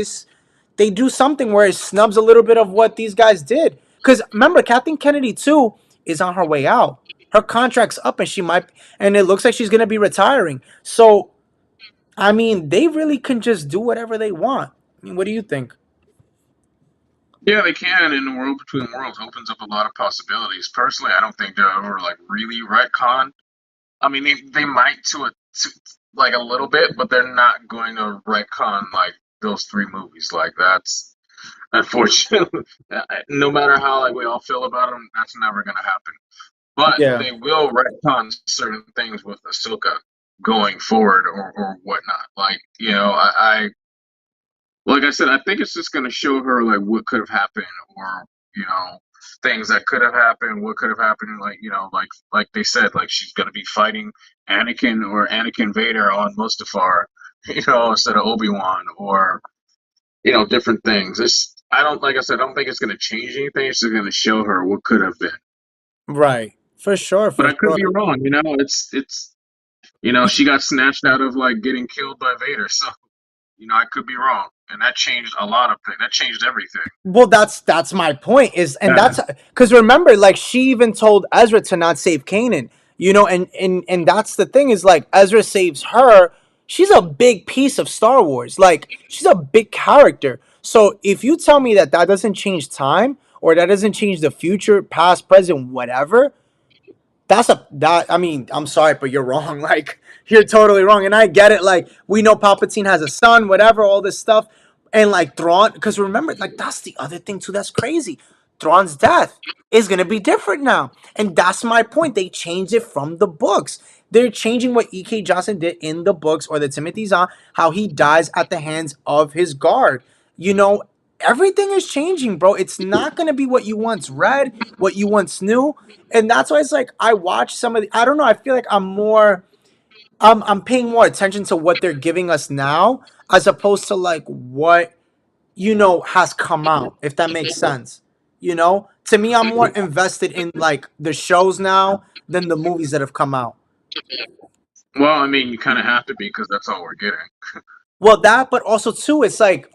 Speaker 1: they do something where it snubs a little bit of what these guys did. Because remember, Kathleen Kennedy too is on her way out. Her contract's up, and and it looks like she's gonna be retiring. So, I mean, they really can just do whatever they want. I mean, what do you think?
Speaker 2: Yeah, they can, and the world between worlds opens up a lot of possibilities. Personally, I don't think they're ever like really retcon. I mean, they might to like a little bit, but they're not going to retcon like those three movies. Like that's unfortunately, no matter how like we all feel about them, that's never going to happen. But
Speaker 1: Yeah.
Speaker 2: they will retcon certain things with Ahsoka going forward or whatnot. Like like I said, I think it's just going to show her like what could have happened, or you know, things that could have happened, what could have happened, like like they said, like she's going to be fighting Anakin or Anakin Vader on Mustafar, instead of Obi-Wan, or different things. It's I don't like I said, I don't think it's going to change anything. It's just going to show her what could have been.
Speaker 1: Right. For sure.
Speaker 2: But
Speaker 1: For
Speaker 2: I could
Speaker 1: sure.
Speaker 2: be wrong. It's she got snatched out of like getting killed by Vader, so I could be wrong, and that changed a lot of things. That changed everything.
Speaker 1: Well, that's my point is, and
Speaker 2: Yeah.
Speaker 1: that's because remember, like she even told Ezra to not save Kanan, and that's the thing is like Ezra saves her. She's a big piece of Star Wars. Like she's a big character. So if you tell me that doesn't change time or that doesn't change the future, past, present, whatever, I mean, I'm sorry, but you're wrong. Like you're totally wrong. And I get it. Like we know Palpatine has a son, whatever, all this stuff. And like Thrawn, because remember, like that's the other thing too that's crazy. Thrawn's death is gonna be different now. And that's my point. They changed it from the books. They're changing what E.K. Johnson did in the books or the Timothy Zahn, how he dies at the hands of his guard. You know, everything is changing, bro. It's not gonna be what you once read, what you once knew, and that's why it's like I watch some of the. I don't know. I feel like I'm paying more attention to what they're giving us now as opposed to like what has come out. If that makes sense, to me, I'm more invested in like the shows now than the movies that have come out.
Speaker 2: Well, I mean, you kind of have to be because that's all we're getting.
Speaker 1: Well, that, but also too, it's like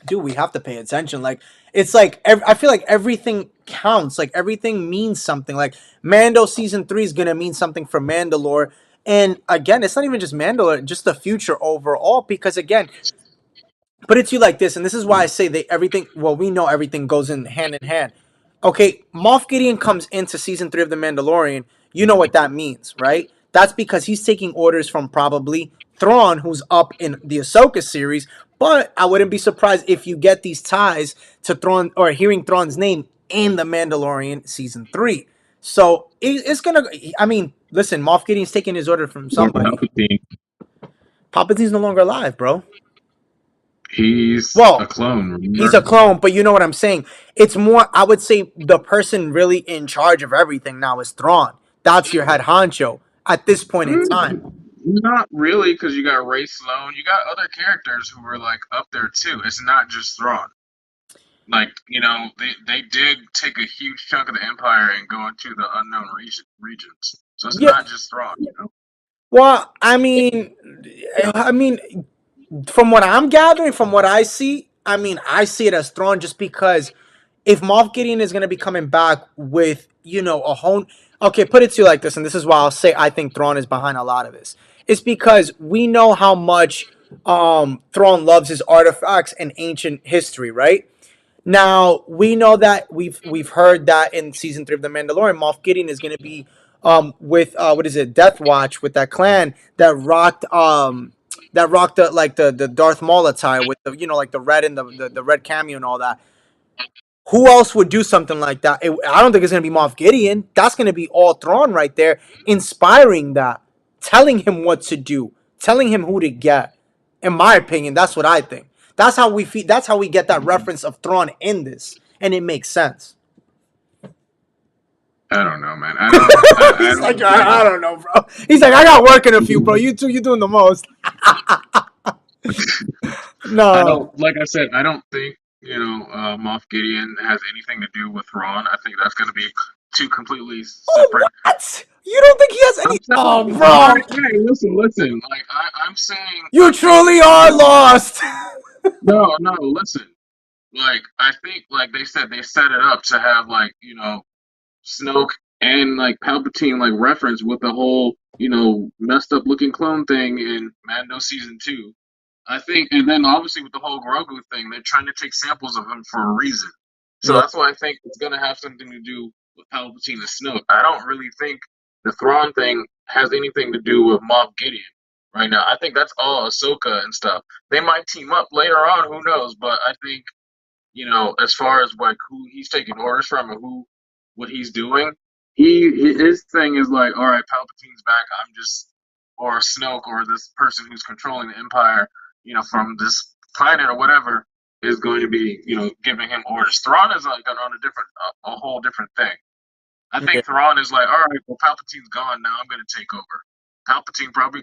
Speaker 1: dude, we have to pay attention. Like, it's like I feel like everything counts. Like everything means something. Like Mando season 3 is gonna mean something for Mandalore. And again, it's not even just Mandalore, just the future overall. Because again, put it to you like this, and this is why I say they everything. Well, we know everything goes in hand in hand. Okay, Moff Gideon comes into season 3 of The Mandalorian. You know what that means, right? That's because he's taking orders from probably Thrawn, who's up in the Ahsoka series. But I wouldn't be surprised if you get these ties to Thrawn or hearing Thrawn's name in The Mandalorian season 3. So it's gonna. I mean, listen, Moff Gideon's taking his order from
Speaker 2: Or
Speaker 1: somebody.
Speaker 2: Palpatine.
Speaker 1: Palpatine's no longer alive, bro.
Speaker 2: He's a
Speaker 1: Well,
Speaker 2: clone,
Speaker 1: he's
Speaker 2: remember?
Speaker 1: a clone, but you know what I'm saying. It's more. I would say the person really in charge of everything now is Thrawn. That's your head honcho at this point in time.
Speaker 2: Not really, because you got Ray Sloan. You got other characters who were like up there too. It's not just Thrawn. Like, they did take a huge chunk of the Empire and go into the unknown regions. So it's
Speaker 1: Yeah.
Speaker 2: not just Thrawn.
Speaker 1: Well, I mean, from what I'm gathering, from what I see, I mean, I see it as Thrawn just because if Moff Gideon is going to be coming back with, a whole. Okay, put it to you like this, and this is why I'll say I think Thrawn is behind a lot of this. It's because we know how much Thrawn loves his artifacts and ancient history, right? Now we know that we've heard that in season 3 of The Mandalorian, Moff Gideon is going to be with what is it, Death Watch, with that clan that rocked the Darth Maul attire with the like the red and the red cameo and all that. Who else would do something like that? I don't think it's going to be Moff Gideon. That's going to be all Thrawn right there, inspiring that, telling him what to do, telling him who to get. In my opinion, that's what I think. That's how we feel. That's how we get that reference of Thrawn in this, and it makes sense.
Speaker 2: I don't know, man. I don't. I
Speaker 1: He's like,
Speaker 2: don't think.
Speaker 1: I don't know, bro. He's like, I got work in a few, bro. You doing the most.
Speaker 2: I
Speaker 1: No.
Speaker 2: don't. Like I said, I don't think Moff Gideon has anything to do with Thrawn. I think that's going to be two completely
Speaker 1: Oh,
Speaker 2: separate.
Speaker 1: what? You don't think he has
Speaker 2: I'm
Speaker 1: any?
Speaker 2: telling
Speaker 1: Oh,
Speaker 2: you. All
Speaker 1: bro.
Speaker 2: right, hey, listen. Like I'm saying,
Speaker 1: You
Speaker 2: I think
Speaker 1: truly are lost.
Speaker 2: no, no. Listen. Like I think, like they said, they set it up to have like Snoke and like Palpatine like reference with the whole messed up looking clone thing in Mando season 2. I think, and then obviously with the whole Grogu thing, they're trying to take samples of him for a reason. So
Speaker 1: Yeah.
Speaker 2: that's why I think it's gonna have something to do with Palpatine and Snoke. I don't really think the Thrawn thing has anything to do with Moff Gideon right now. I think that's all Ahsoka and stuff. They might team up later on, who knows? But I think as far as like who he's taking orders from and what he's doing, his thing is like, all right, Palpatine's back. I'm just or Snoke or this person who's controlling the Empire, from this planet or whatever, is going to be, giving him orders. Thrawn is like on a whole different thing. I
Speaker 1: Yeah.
Speaker 2: think Thrawn is like, all right, well, Palpatine's gone now. I'm going to take over. Palpatine probably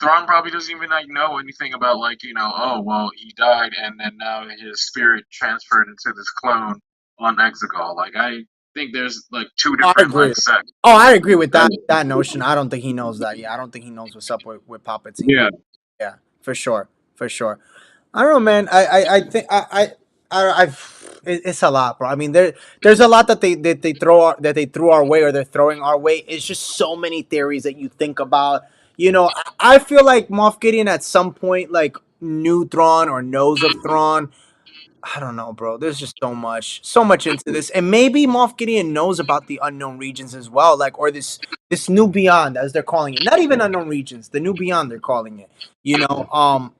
Speaker 2: Thrawn probably doesn't even like know anything about like oh well he died and then now his spirit transferred into this clone on Exegol. Like I think there's like two
Speaker 1: I
Speaker 2: different
Speaker 1: agree.
Speaker 2: like sects.
Speaker 1: Oh, I agree with
Speaker 2: Uh,
Speaker 1: that notion. I don't think he knows that. Yeah, I don't think he knows what's up with Palpatine.
Speaker 2: yeah,
Speaker 1: Yeah, for sure, for sure. I don't know, man. I think it's a lot, bro. I mean, there's a lot that they threw our way or they're throwing our way. It's just so many theories that you think about. I feel like Moff Gideon at some point like knew Thrawn or knows of Thrawn. I don't know, bro. There's just so much into this, and maybe Moff Gideon knows about the unknown regions as well, like or this new beyond as they're calling it. Not even unknown regions, the new beyond they're calling it.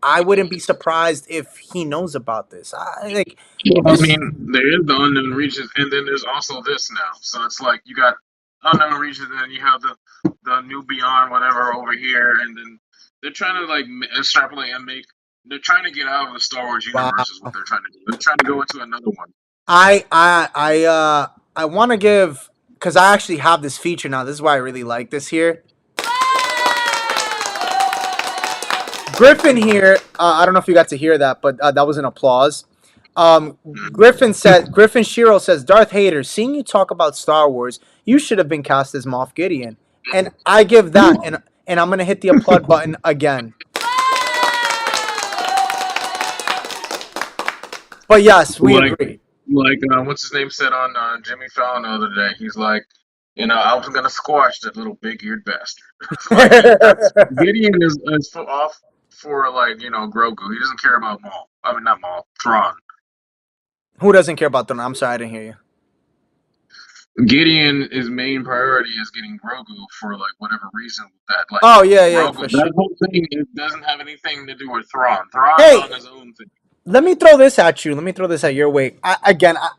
Speaker 1: I wouldn't be surprised if he knows about this. I like
Speaker 2: well, I
Speaker 1: this.
Speaker 2: mean there is the unknown regions and then there's also this now. So it's like you got unknown regions and then you have the new beyond whatever over here and then they're trying to like extrapolate and make. They're trying to get out of the Star Wars
Speaker 1: Wow.
Speaker 2: universe is what they're trying to do. They're trying to go into another one.
Speaker 1: I want to give because I actually have this feature now. This is why I really like this here. Griffin here. I don't know if you got to hear that, but that was an applause. Griffin Shiro says, Darth Hader, seeing you talk about Star Wars, you should have been cast as Moff Gideon. And I give that, and I'm gonna hit the applaud button again. But yes, we
Speaker 2: Like,
Speaker 1: agree.
Speaker 2: what's his name said on Jimmy Fallon the other day. He's like, I was gonna squash that little big-eared bastard. Like that's Gideon is off for like Grogu. He doesn't care about Maul. I mean, not Maul. Thrawn.
Speaker 1: Who doesn't care about them? I'm sorry, I didn't hear you.
Speaker 2: Gideon, his main priority is getting Grogu for like whatever reason with that. Like
Speaker 1: Oh yeah, yeah,
Speaker 2: Grogu,
Speaker 1: for sure.
Speaker 2: that whole thing doesn't have anything to do with Thrawn. Thrawn's
Speaker 1: Hey,
Speaker 2: on his own thing.
Speaker 1: let me throw this at you. Let me throw this at your way.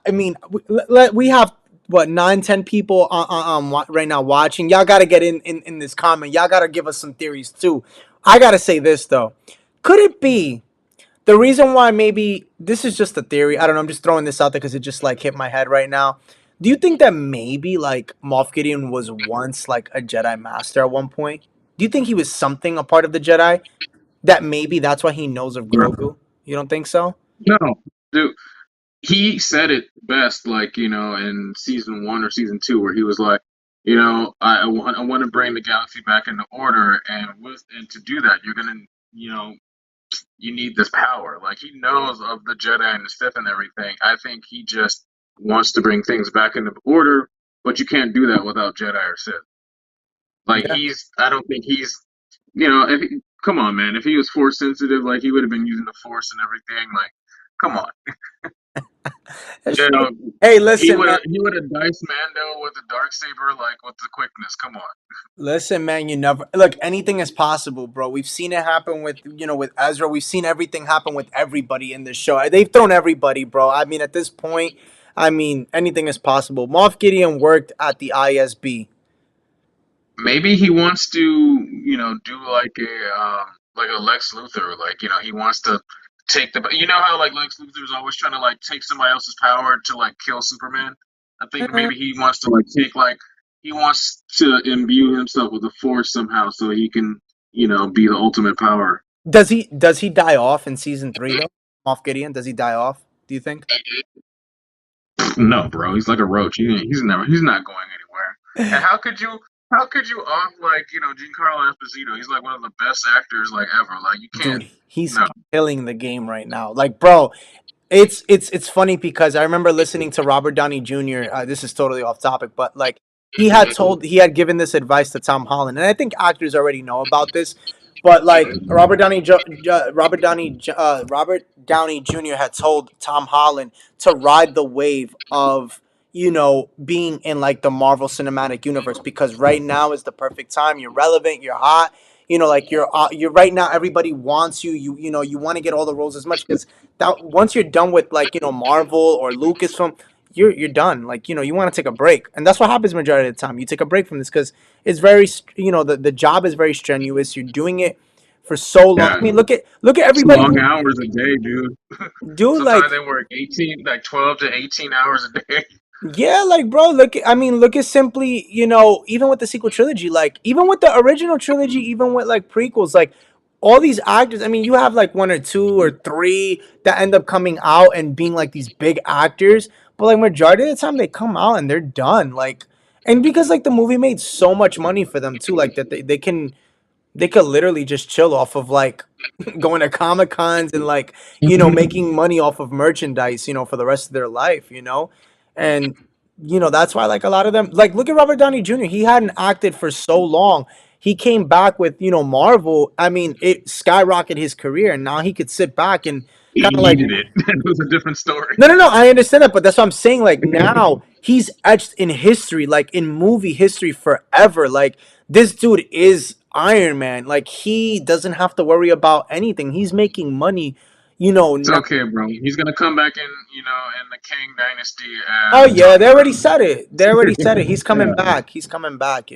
Speaker 1: I mean, we have what 9, 10 people right now watching. Y'all gotta get in this comment. Y'all gotta give us some theories too. I gotta say this though. Could it be the reason why maybe this is just a theory? I don't know. I'm just throwing this out there because it just like hit my head right now. Do you think that maybe like Moff Gideon was once like a Jedi Master at one point? Do you think he was something a part of the Jedi that maybe that's why he knows of Grogu? You don't think so?
Speaker 2: No, dude, he said it best, like in season one or season two, where he was like, I want to bring the galaxy back into order, and to do that, you're gonna, you know, you need this power. Like he knows of the Jedi and the Sith and everything. I think he just wants to bring things back into order, but you can't do that without Jedi or Sith. Like
Speaker 1: Yeah,
Speaker 2: I don't think he's, come on, man. If he was force sensitive, like he would have been using the force and everything. Like, come on.
Speaker 1: that's
Speaker 2: You
Speaker 1: true.
Speaker 2: know,
Speaker 1: Hey,
Speaker 2: he
Speaker 1: listen,
Speaker 2: would
Speaker 1: man.
Speaker 2: have he would have diced Mando with the dark saber, like with the quickness. Come on.
Speaker 1: Listen, man. You never look. Anything is possible, bro. We've seen it happen with with Ezra. We've seen everything happen with everybody in this show. They've thrown everybody, bro. I mean, at this point, I mean, anything is possible. Moff Gideon worked at the ISB.
Speaker 2: Maybe he wants to, do like a Lex Luthor. Like, he wants to take how like Lex Luthor is always trying to like take somebody else's power to like kill Superman. I think
Speaker 1: Uh,
Speaker 2: maybe he wants to like take like he wants to imbue himself with the Force somehow so he can, be the ultimate power.
Speaker 1: does he die off in season 3 though? Moff Gideon, does he die off? Do you think?
Speaker 2: No, bro, he's like a roach. He's not going anywhere. And how could you off like Giancarlo Esposito? He's like one of the best actors like ever. Like you can't.
Speaker 1: Dude, he's
Speaker 2: No.
Speaker 1: killing the game right now. Like, bro, it's funny because I remember listening to Robert Downey Jr. This is totally off topic, but like he had given this advice to Tom Holland, and I think actors already know about this. But like Robert Downey Jr. had told Tom Holland to ride the wave of being in like the Marvel Cinematic Universe because right now is the perfect time. You're relevant. You're hot. Like you're right now. Everybody wants you. You want to get all the roles as much because that once you're done with like Marvel or Lucasfilm, you're done. Like you want to take a break, and that's what happens majority of the time. You take a break from this because it's very the job is very strenuous. You're doing it for so long. I
Speaker 2: Yeah,
Speaker 1: mean, look at
Speaker 2: it's
Speaker 1: everybody
Speaker 2: long
Speaker 1: who
Speaker 2: hours a day, dude.
Speaker 1: do
Speaker 2: Sometimes
Speaker 1: like.
Speaker 2: they work 12 to 18 hours a day.
Speaker 1: Yeah, like bro, I mean, look at simply, even with the sequel trilogy, like even with the original trilogy, even with like prequels, like all these actors, I mean, you have like one or two or three that end up coming out and being like these big actors, but like majority of the time they come out and they're done. Like and because like the movie made so much money for them too, like that they could literally just chill off of like going to comic cons and like making money off of merchandise for the rest of their life, and that's why like a lot of them like look at Robert Downey Jr. He hadn't acted for so long. He came back with Marvel. I mean, it skyrocketed his career, and now he could sit back and
Speaker 2: He
Speaker 1: kind of like
Speaker 2: needed it. It was a different story.
Speaker 1: no. I understand that, but that's what I'm saying. Like now, he's etched in history, like in movie history forever. Like this dude is Iron Man. Like he doesn't have to worry about anything. He's making money.
Speaker 2: It's
Speaker 1: Now.
Speaker 2: okay, bro. He's gonna come back in the Kang Dynasty
Speaker 1: Oh
Speaker 2: as
Speaker 1: yeah,
Speaker 2: Jon
Speaker 1: they already
Speaker 2: Snow.
Speaker 1: said it. They already said it. He's coming
Speaker 2: Yeah.
Speaker 1: back. He's coming back.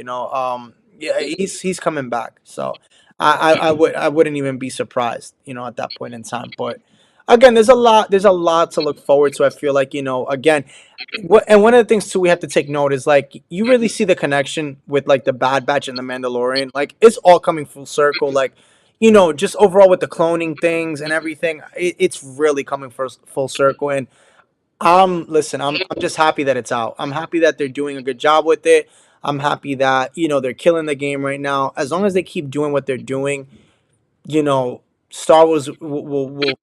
Speaker 1: Yeah, he's coming back. So I wouldn't even be surprised. At that point in time. But again, there's a lot to look forward to. I feel like again, and one of the things too we have to take note is like you really see the connection with like the Bad Batch and the Mandalorian. Like it's all coming full circle. Like just overall with the cloning things and everything, it's really coming full circle. And listen, I'm just happy that it's out. I'm happy that they're doing a good job with it. I'm happy that they're killing the game right now. As long as they keep doing what they're doing, you know, Star Wars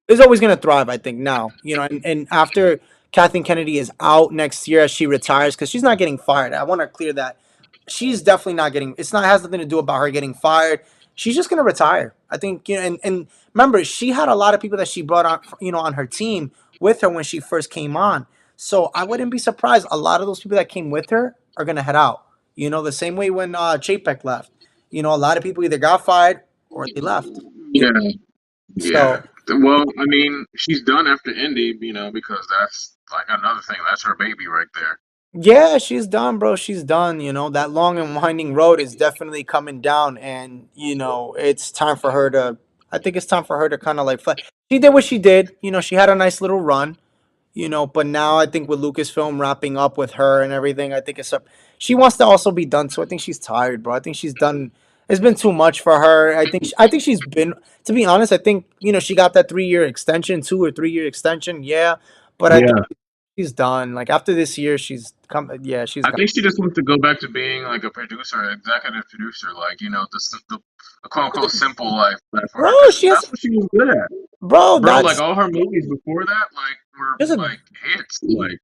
Speaker 1: is always going to thrive. I think now, and after Kathleen Kennedy is out next year as she retires, because she's not getting fired. I want to clear that she's definitely not getting. It's not has nothing to do about her getting fired. she's just gonna retire. I think, and remember, she had a lot of people that she brought on, on her team with her when she first came on. So I wouldn't be surprised. A lot of those people that came with her are gonna head out. The same way when Chapek left. A lot of people either got fired or they left.
Speaker 2: Yeah, yeah.
Speaker 1: So
Speaker 2: Well, I mean, she's done after Indy, because that's like another thing. That's her baby right there.
Speaker 1: yeah, she's done, bro. She's done. That long and winding road is definitely coming down, and it's time for her to. I think it's time for her to kind of like. She did what she did. She had a nice little run. But now I think with Lucasfilm wrapping up with her and everything, I think it's up. She wants to also be done, so I think she's tired, bro. I think she's done. It's been too much for her. I think she's been. To be honest, I think she got that 3 year extension, 2 or 3 year extension. Yeah, but I think
Speaker 2: Yeah.
Speaker 1: she's done. Like after this year, she's come. Yeah, she's
Speaker 2: I
Speaker 1: gone.
Speaker 2: think she just wants to go back to being like a producer, executive producer, like the quote unquote simple life for her,
Speaker 1: Bro,
Speaker 2: because
Speaker 1: she has.
Speaker 2: that's what she was good at,
Speaker 1: Bro,
Speaker 2: bro. Like
Speaker 1: that's
Speaker 2: all her movies before that, like were
Speaker 1: just a.
Speaker 2: like hits, like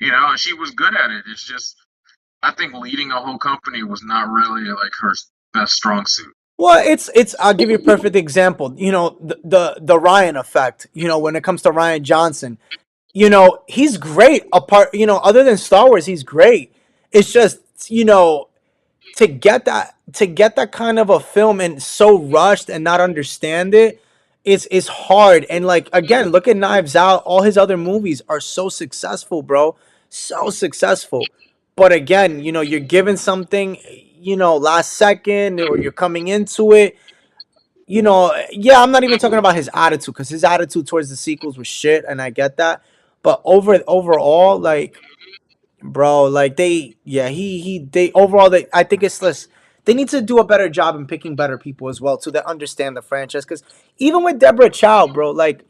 Speaker 2: and she was good at it. It's just I think leading a whole company was not really like her best strong suit.
Speaker 1: Well, it's. I'll give you a perfect example. The Ryan effect. When it comes to Ryan Johnson, he's great. Apart, other than Star Wars, he's great. It's just, to get that kind of a film and so rushed and not understand it is hard. And like again, look at Knives Out. All his other movies are so successful, bro. So successful. But again, you're given something, last second, or you're coming into it. Yeah, I'm not even talking about his attitude, because his attitude towards the sequels was shit, and I get that. But overall, like, bro, like yeah, they overall, I think it's less. They need to do a better job in picking better people as well, so that understand the franchise. Because even with Deborah Chow, bro, like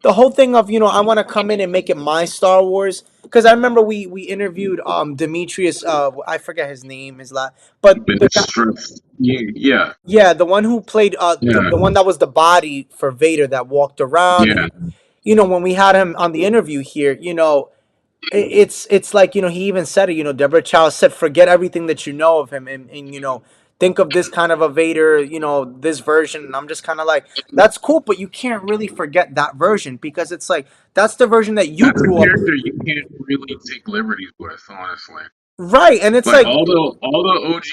Speaker 1: the whole thing of, I want to come in and make it my Star Wars. Because I remember we interviewed Demetrius, I forget his name, but
Speaker 2: Been
Speaker 1: the guy,
Speaker 2: stripped. Yeah,
Speaker 1: yeah, the one who played
Speaker 2: yeah,
Speaker 1: the one that was the body for Vader that walked around.
Speaker 2: yeah.
Speaker 1: And when we had him on the interview here, it's like, he even said it. Deborah Chow said, forget everything that you know of him, and think of this kind of a Vader, this version. And I'm just kind of like, that's cool, but you can't really forget that version, because it's like that's the version that you
Speaker 2: That's a
Speaker 1: grew up with.
Speaker 2: character you can't really take liberties with, honestly.
Speaker 1: Right. And it's
Speaker 2: Like
Speaker 1: like,
Speaker 2: all the OG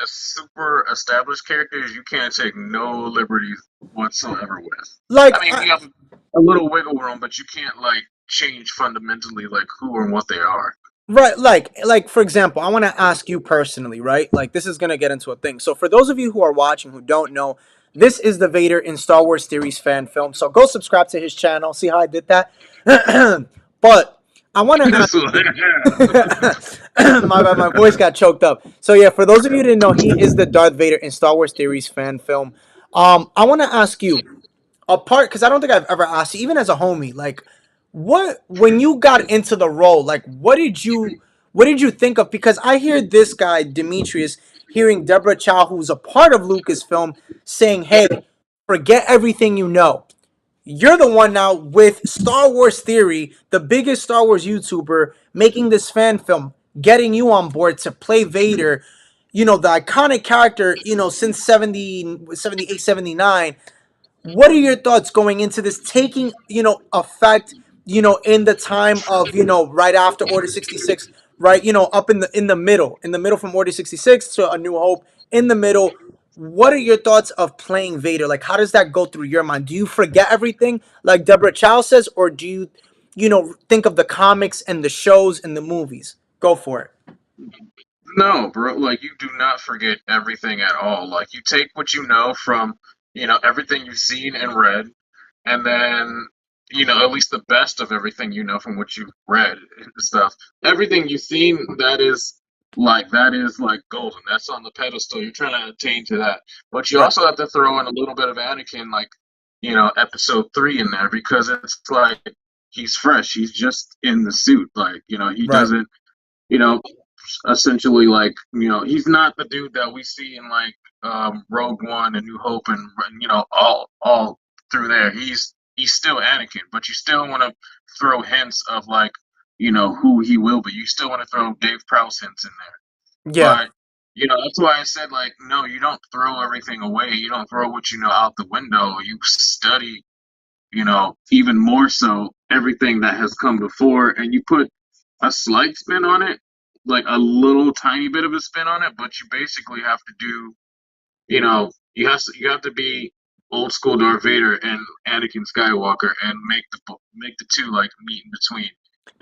Speaker 2: super established characters, you can't take no liberties whatsoever with.
Speaker 1: like
Speaker 2: I mean, you have a little wiggle room, but you can't like change fundamentally like who and what they are.
Speaker 1: right, like for example, I want to ask you personally, right? Like this is gonna get into a thing. So for those of you who are watching who don't know, this is the Vader in Star Wars Theories fan film. So go subscribe to his channel. See how I did that? But I want to ask
Speaker 2: So,
Speaker 1: you. My voice got choked up. So yeah, for those of you who didn't know, he is the Darth Vader in Star Wars Theories fan film. I want to ask you, apart, because I don't think I've ever asked you, even as a homie, like, what, when you got into the role, like, what did you think of? Because I hear this guy Demetrius hearing Deborah Chow, who's a part of Lucasfilm, saying, "Hey, forget everything you know. You're the one now with Star Wars Theory, the biggest Star Wars YouTuber, making this fan film, getting you on board to play Vader, the iconic character, since 78, 79. What are your thoughts going into this taking, effect, in the time of, right after Order 66, right, up in the middle from Order 66 to A New Hope, in the middle? What are your thoughts of playing Vader? Like, how does that go through your mind? Do you forget everything like Deborah Chow says, or do you, think of the comics and the shows and the movies? Go for it.
Speaker 2: no, bro, like you do not forget everything at all. Like you take what you know from, everything you've seen and read, and then, at least the best of everything you know from what you've read and stuff. Everything you've seen that is like golden. That's on the pedestal. You're trying to attain to that. But you
Speaker 1: Right.
Speaker 2: also have to throw in a little bit of Anakin, like, episode 3 in there, because it's like he's fresh. He's just in the suit. Like, he
Speaker 1: Right.
Speaker 2: doesn't, you know, essentially like he's not the dude that we see in like Rogue One and New Hope and all through there. He's still Anakin, but you still want to throw hints of like who he will be. You still want to throw Dave Prowse hints in there,
Speaker 1: Yeah.
Speaker 2: That's why I said like, no, you don't throw everything away. You don't throw what you know out the window. You study, even more so everything that has come before, and you put a slight spin on it, like a little tiny bit of a spin on it, but you basically have to do, you have to be old school Darth Vader and Anakin Skywalker and make the two like meet in between,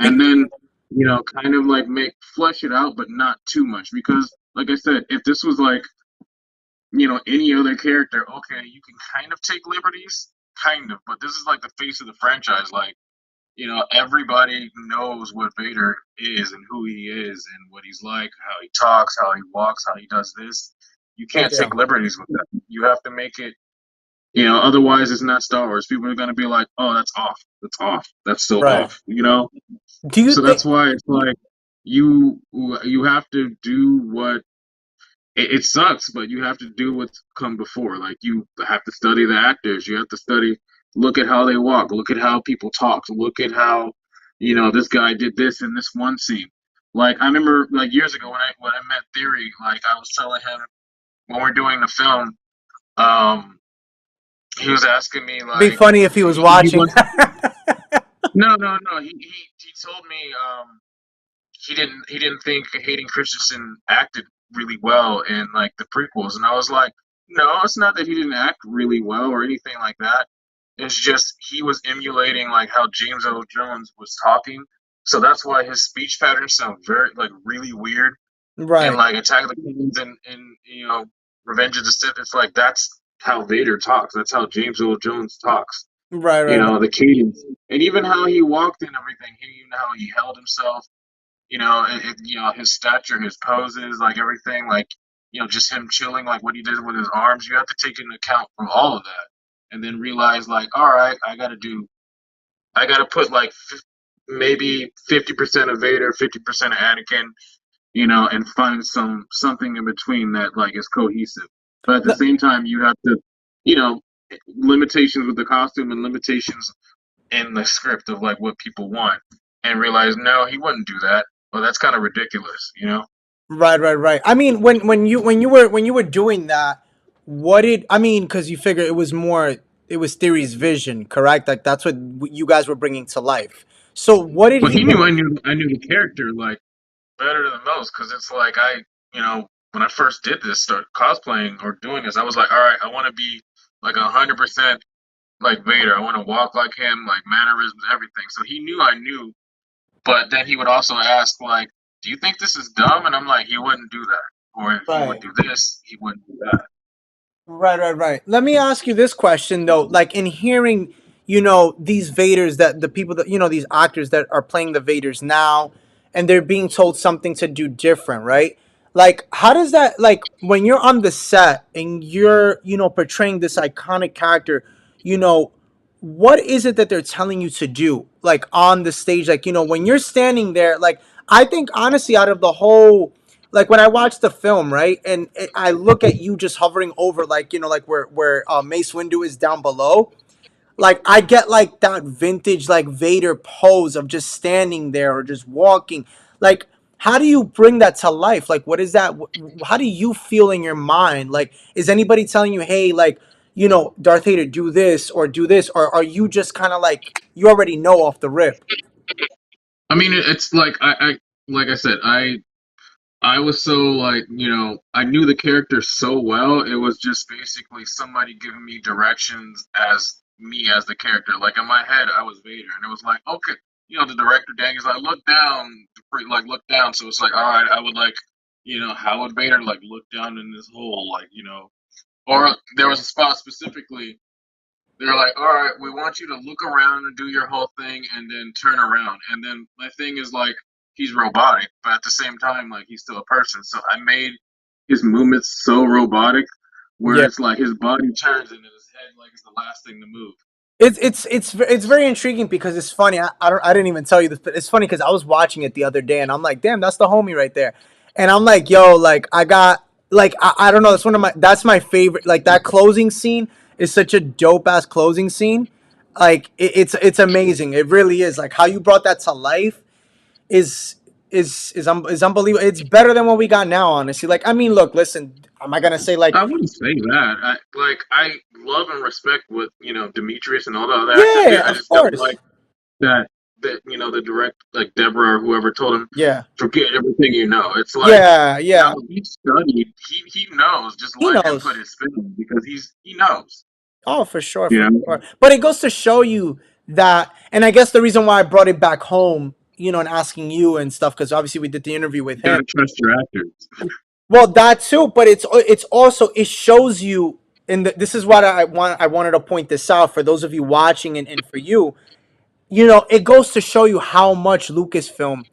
Speaker 2: and
Speaker 1: Be-
Speaker 2: then kind of like make flesh it out, but not too much because, like I said, if this was like any other character, okay, you can kind of take liberties, kind of, but this is like the face of the franchise, like everybody knows what Vader is and who he is and what he's like, how he talks, how he walks, how he does this. You can't
Speaker 1: yeah.
Speaker 2: take liberties with that. You have to make it, otherwise it's not Star Wars. People are going to be like, oh, that's off. That's off. That's so
Speaker 1: Right.
Speaker 2: off.
Speaker 1: Do you
Speaker 2: So
Speaker 1: think?
Speaker 2: that's why it's like you have to do what it sucks, but you have to do what's come before. Like you have to study the actors. You have to look at how they walk, look at how people talk, look at how, this guy did this in this one scene. Like I remember, like years ago when I met Theory, like I was telling him when we're doing the film, um, he was asking me
Speaker 1: Be
Speaker 2: like
Speaker 1: funny if he was
Speaker 2: he
Speaker 1: watching.
Speaker 2: wants no, he told me he didn't think Hayden Christensen acted really well in like the prequels, and I was like, no, it's not that he didn't act really well or anything like that. It's just he was emulating like how James Earl Jones was talking, so that's why his speech patterns sound very like really weird. And
Speaker 1: Right.
Speaker 2: like Attack of the Clones and Revenge of the Sith, it's like that's how Vader talks. That's how James Earl Jones talks.
Speaker 1: Right. Right.
Speaker 2: The cadence and even how he walked and everything. Even how he held himself, his stature, his poses, like everything, like, just him chilling, like what he did with his arms. You have to take into account from all of that, and then realize, like, all right, I got to put like maybe 50% of Vader, 50% of Anakin, and find something in between that like is cohesive. But at the
Speaker 1: No,
Speaker 2: same time, you have to, you know, limitations with the costume and limitations in the script of like what people want, and realize no, he wouldn't do that. Well, that's kind of ridiculous.
Speaker 1: right. Right. Right. I mean, when you were doing that, what did I mean? Because you figure it was more. It was Theory's vision, correct? Like that's what you guys were bringing to life. So what did
Speaker 2: But
Speaker 1: he?
Speaker 2: he knew I knew the character like better than most because it's like when I first did this, start cosplaying or doing this, I was like, all right, I want to be like 100% like Vader. I want to walk like him, like mannerisms, everything. So he knew I knew, but then he would also ask like, "Do you think this is dumb?" And I'm like, he wouldn't do that. Or if he would
Speaker 1: Right.
Speaker 2: do this, he wouldn't do that.
Speaker 1: Right, right, right. Let me ask you this question though. Like in hearing, these Vaders that the people that these actors that are playing the Vaders now, and they're being told something to do different, right? Like, how does that like when you're on the set and you're portraying this iconic character, you know, what is it that they're telling you to do, like on the stage, like when you're standing there, like I think honestly, out of the whole like when I watch the film, right, and I look at you just hovering over, like like where Mace Windu is down below, like I get like that vintage like Vader pose of just standing there or just walking. Like, how do you bring that to life? Like, what is that? How do you feel in your mind? Like, is anybody telling you, hey, like, Darth Vader, do this or do this, or are you just kind of like you already know off the rip?
Speaker 2: I mean, it's like like I said, I was so like, I knew the character so well. It was just basically somebody giving me directions as me as the character. Like in my head, I was Vader, and it was like, okay, the director Daniel's like, look down, like look down. So it's like, all right, I would like, how would Vader like look down in this hole, like, or there was a spot specifically they're like, all right, we want you to look around and do your whole thing and then turn around. And then my thing is like, he's robotic, but at the same time, like, he's still a person. So I made his movements so robotic where
Speaker 1: Yeah.
Speaker 2: it's like his body turns and his head, like, is the last thing to move.
Speaker 1: It's very intriguing because it's funny. I didn't even tell you this, but it's funny because I was watching it the other day and I'm like, damn, that's the homie right there, and I'm like, yo, like I got like I don't know, that's my favorite. Like that closing scene is such a dope ass closing scene. Like it's amazing. It really is. Like how you brought that to life is is unbelievable. It's better than what we got now, honestly. Like, I mean, look, listen, am I gonna say like,
Speaker 2: I wouldn't say that. I love and respect what Demetrius and all the other actors did.
Speaker 1: yeah,
Speaker 2: I
Speaker 1: of
Speaker 2: just don't like
Speaker 1: course,
Speaker 2: that the direct like Deborah or whoever told him
Speaker 1: yeah,
Speaker 2: forget everything you know. It's like
Speaker 1: yeah, yeah.
Speaker 2: he studied. He knows. Just
Speaker 1: He
Speaker 2: let him put
Speaker 1: knows.
Speaker 2: his spin on it because he knows.
Speaker 1: Oh, for sure,
Speaker 2: You
Speaker 1: for
Speaker 2: know,
Speaker 1: sure. But it goes to show you that, and I guess the reason why I brought it back home, and asking you and stuff, because obviously we did the interview with
Speaker 2: you
Speaker 1: him.
Speaker 2: gotta trust your actors.
Speaker 1: Well, that too, but it's also it shows you, and this is what I wanted to point this out for those of you watching and for you. It goes to show you how much Lucasfilm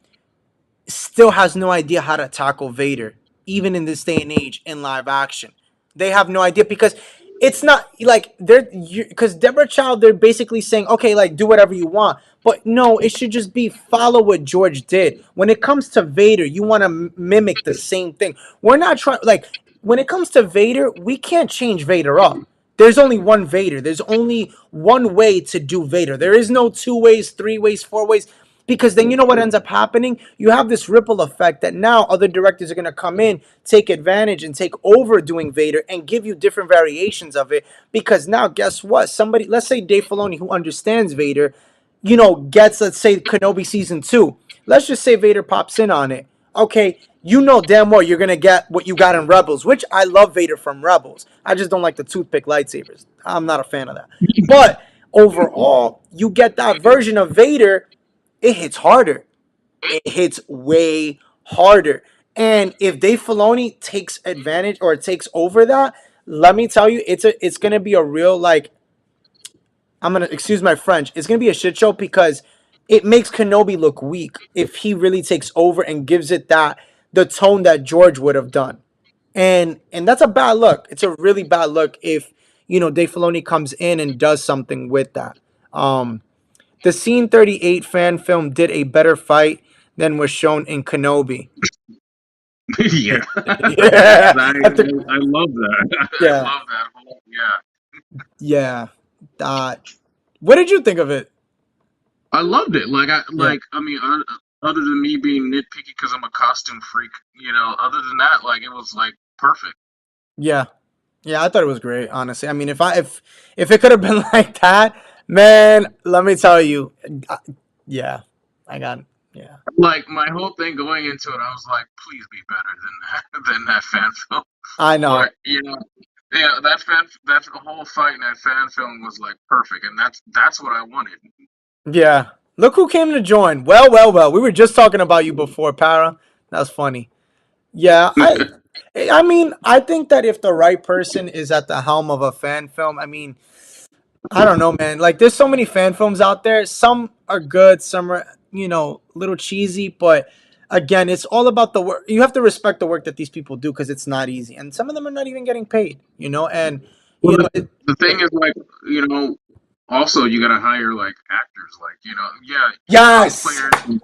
Speaker 1: still has no idea how to tackle Vader, even in this day and age in live action. They have no idea because it's not like because Deborah Child, they're basically saying, okay, like do whatever you want. But no, it should just be follow what George did. When it comes to Vader, you want to mimic the same thing. We're not trying, like, when it comes to Vader, we can't change Vader up. There's only one Vader. There's only one way to do Vader. There is no two ways, three ways, four ways. Because then you know what ends up happening? You have this ripple effect that now other directors are going to come in, take advantage, and take over doing Vader and give you different variations of it. Because now, guess what? Somebody, let's say Dave Filoni, who understands Vader, gets, let's say, Kenobi season 2. Let's just say Vader pops in on it. Okay, you know damn well you're going to get what you got in Rebels, which I love Vader from Rebels. I just don't like the toothpick lightsabers. I'm not a fan of that. But overall, you get that version of Vader, it hits harder. It hits way harder. And if Dave Filoni takes advantage or takes over that, let me tell you, it's gonna be a real, like, I'm gonna excuse my French. It's gonna be a shit show because it makes Kenobi look weak if he really takes over and gives it the tone that George would have done. And that's a bad look. It's a really bad look if Dave Filoni comes in and does something with that. Um, the Scene 38 fan film did a better fight than was shown in Kenobi.
Speaker 2: Yeah,
Speaker 1: Yeah,
Speaker 2: I love that. I
Speaker 1: yeah,
Speaker 2: love that whole yeah.
Speaker 1: yeah. Uh, what did you think of it?
Speaker 2: I loved it.
Speaker 1: Yeah,
Speaker 2: I mean, other than me being nitpicky because I'm a costume freak, other than that, like it was like perfect.
Speaker 1: yeah, yeah. I thought it was great. Honestly, I mean, if it could have been like that, man, let me tell you, uh, yeah, I got, yeah.
Speaker 2: Like my whole thing going into it, I was like, please be better than that than that fan film.
Speaker 1: I know.
Speaker 2: But yeah, that whole fight in that fan film was like perfect, and that's what I wanted.
Speaker 1: Yeah. Look who came to join. Well, well, well. We were just talking about you before, Para. That's funny. Yeah, I mean, I think that if the right person is at the helm of a fan film, I mean, I don't know, man. Like, there's so many fan films out there. Some are good, some are, a little cheesy, but again, it's all about the work. You have to respect the work that these people do because it's not easy. And some of them are not even getting paid. And,
Speaker 2: Well,
Speaker 1: you know,
Speaker 2: the thing is, like, also you gotta hire like actors, like yeah,
Speaker 1: yes.
Speaker 2: cosplayers,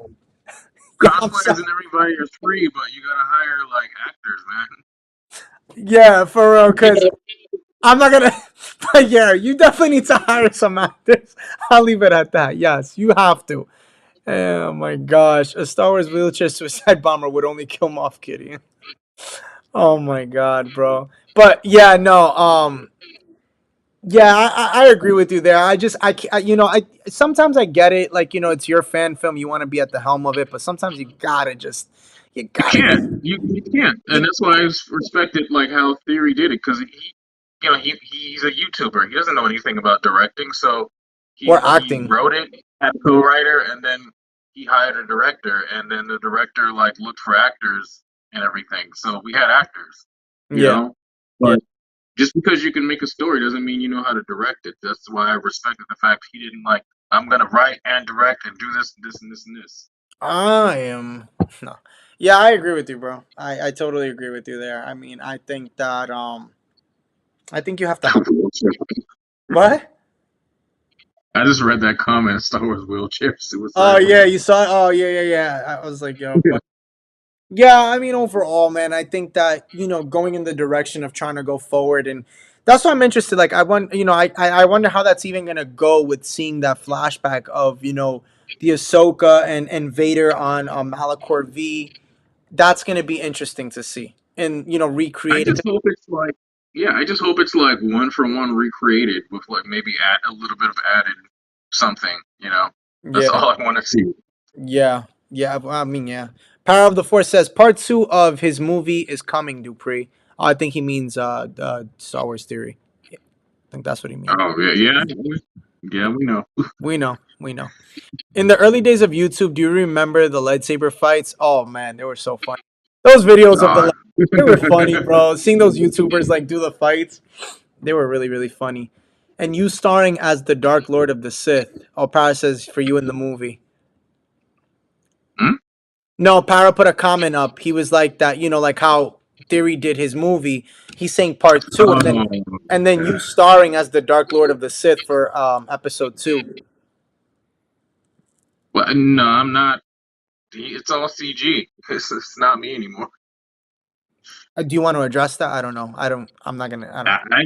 Speaker 1: Yeah, I'm
Speaker 2: cosplayers
Speaker 1: sorry.
Speaker 2: and everybody are free, but you gotta hire like actors, man.
Speaker 1: Yeah, for real, because I'm not gonna. But yeah, you definitely need to hire some actors. I'll leave it at that. Yes, you have to. Oh my gosh, a Star Wars wheelchair suicide bomber would only kill Moff Gideon. Oh my god, bro. But yeah, no. Yeah, I agree with you there. I just I sometimes I get it. Like it's your fan film, you want to be at the helm of it, but sometimes you
Speaker 2: You
Speaker 1: gotta
Speaker 2: can't. You can't, and
Speaker 1: you
Speaker 2: that's why I respected like how Theory did it because he's a YouTuber. He doesn't know anything about directing, so
Speaker 1: or
Speaker 2: he
Speaker 1: acting.
Speaker 2: wrote it, had a co-writer, and then he hired a director, and then the director like looked for actors and everything. So we had actors, you
Speaker 1: Yeah,
Speaker 2: know.
Speaker 1: yeah.
Speaker 2: But just because you can make a story doesn't mean you know how to direct it. That's why I respected the fact he didn't like I'm gonna write and direct and do this, this, and this, and this.
Speaker 1: I am no. Yeah, I agree with you, bro. I totally agree with you there. I mean, I think that I think you have to what?
Speaker 2: I just read that comment. Star Wars wheelchair
Speaker 1: Oh
Speaker 2: suicide
Speaker 1: yeah,
Speaker 2: bomber.
Speaker 1: you saw it? Oh yeah, yeah, yeah. I was like, yo, but yeah, I mean overall, man, I think that, going in the direction of trying to go forward and That's why I'm interested. Like, I want, I wonder how that's even gonna go with seeing that flashback of, the Ahsoka and Vader on Malachor V. That's gonna be interesting to see, and
Speaker 2: I
Speaker 1: recreate it.
Speaker 2: just hope it's like, yeah, I just hope it's like one for one recreated with like maybe add a little bit of added something. That's
Speaker 1: Yeah,
Speaker 2: all I want to see.
Speaker 1: yeah, yeah. I mean, yeah. Power of the Force says part two of his movie is coming. Dupree. I think he means Star Wars Theory. I think that's what he means.
Speaker 2: Oh yeah, yeah, yeah. We know.
Speaker 1: We know, we know. In the early days of YouTube, do you remember the lightsaber fights? Oh man, they were so funny. Those videos of
Speaker 2: Uh,
Speaker 1: they were funny, bro. Seeing those YouTubers like do the fights, they were really really funny. And you starring as the Dark Lord of the Sith. Oh, Para says for you in the movie.
Speaker 2: hmm?
Speaker 1: No, Para put a comment up. He was like that, like how Theory did his movie. He's saying part two, and then
Speaker 2: Oh,
Speaker 1: you
Speaker 2: yeah.
Speaker 1: starring as the Dark Lord of the Sith for episode two.
Speaker 2: Well, no, I'm not. It's all CG. It's not me anymore.
Speaker 1: Do you want to address that? I don't know. I don't. I'm not gonna. I don't.
Speaker 2: I,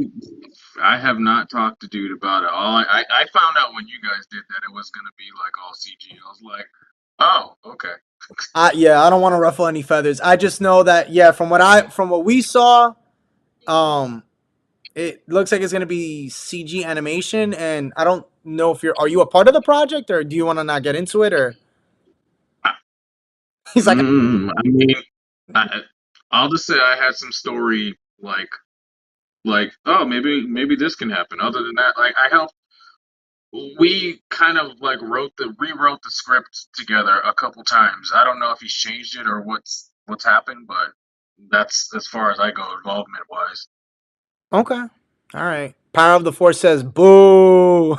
Speaker 2: I I have not talked to dude about it. I found out when you guys did that it was gonna be like all CG. I was like, oh, okay.
Speaker 1: Yeah, I don't want to ruffle any feathers. I just know that yeah, from what we saw, um, it looks like it's gonna be CG animation, and I don't know if are you a part of the project, or do you want to not get into it, or he's like,
Speaker 2: I mean, I, I'll just say I had some story oh maybe this can happen. Other than that, like I helped. We kind of like rewrote the script together a couple times. I don't know if he's changed it or what's happened, but that's as far as I go involvement wise.
Speaker 1: okay, all right. Power of the Force says boo.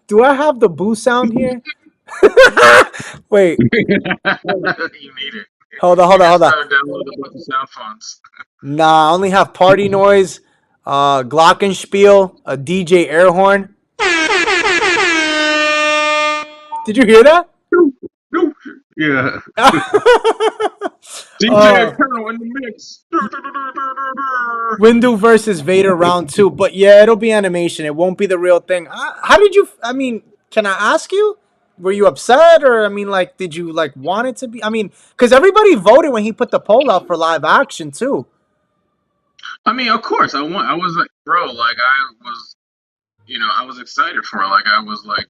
Speaker 1: Do I have the boo sound here? Wait,
Speaker 2: You need it.
Speaker 1: hold on,
Speaker 2: You
Speaker 1: hold on,
Speaker 2: gotta
Speaker 1: hold on.
Speaker 2: start downloading a bunch of sound fonts.
Speaker 1: Nah, I only have party noise, glockenspiel, a DJ air horn. Did you hear that?
Speaker 2: Yeah. DJ
Speaker 1: uh,
Speaker 2: Colonel in the mix.
Speaker 1: Windu versus Vader round two. But yeah, it'll be animation. It won't be the real thing. How did you? I mean, can I ask you? Were you upset, or I mean, like, did you like want it to be? I mean, because everybody voted when he put the poll out for live action too.
Speaker 2: I mean, of course, I was like, bro, like I was excited for it. Like I was like,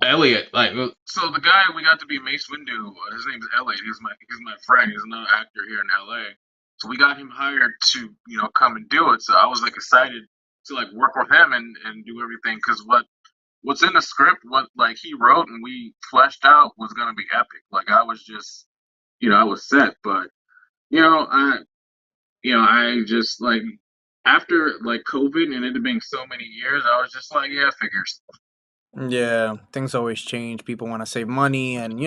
Speaker 2: Elliot, like, so the guy we got to be Mace Windu, his name's Elliot. He's my friend. He's another actor here in LA. So we got him hired to come and do it. So I was like excited to like work with him and do everything because what's in the script, what like he wrote and we fleshed out was gonna be epic. Like I was just I was set, but I just like after like COVID and it being so many years, I was just like, yeah, figures.
Speaker 1: Yeah, things always change. People want to save money, and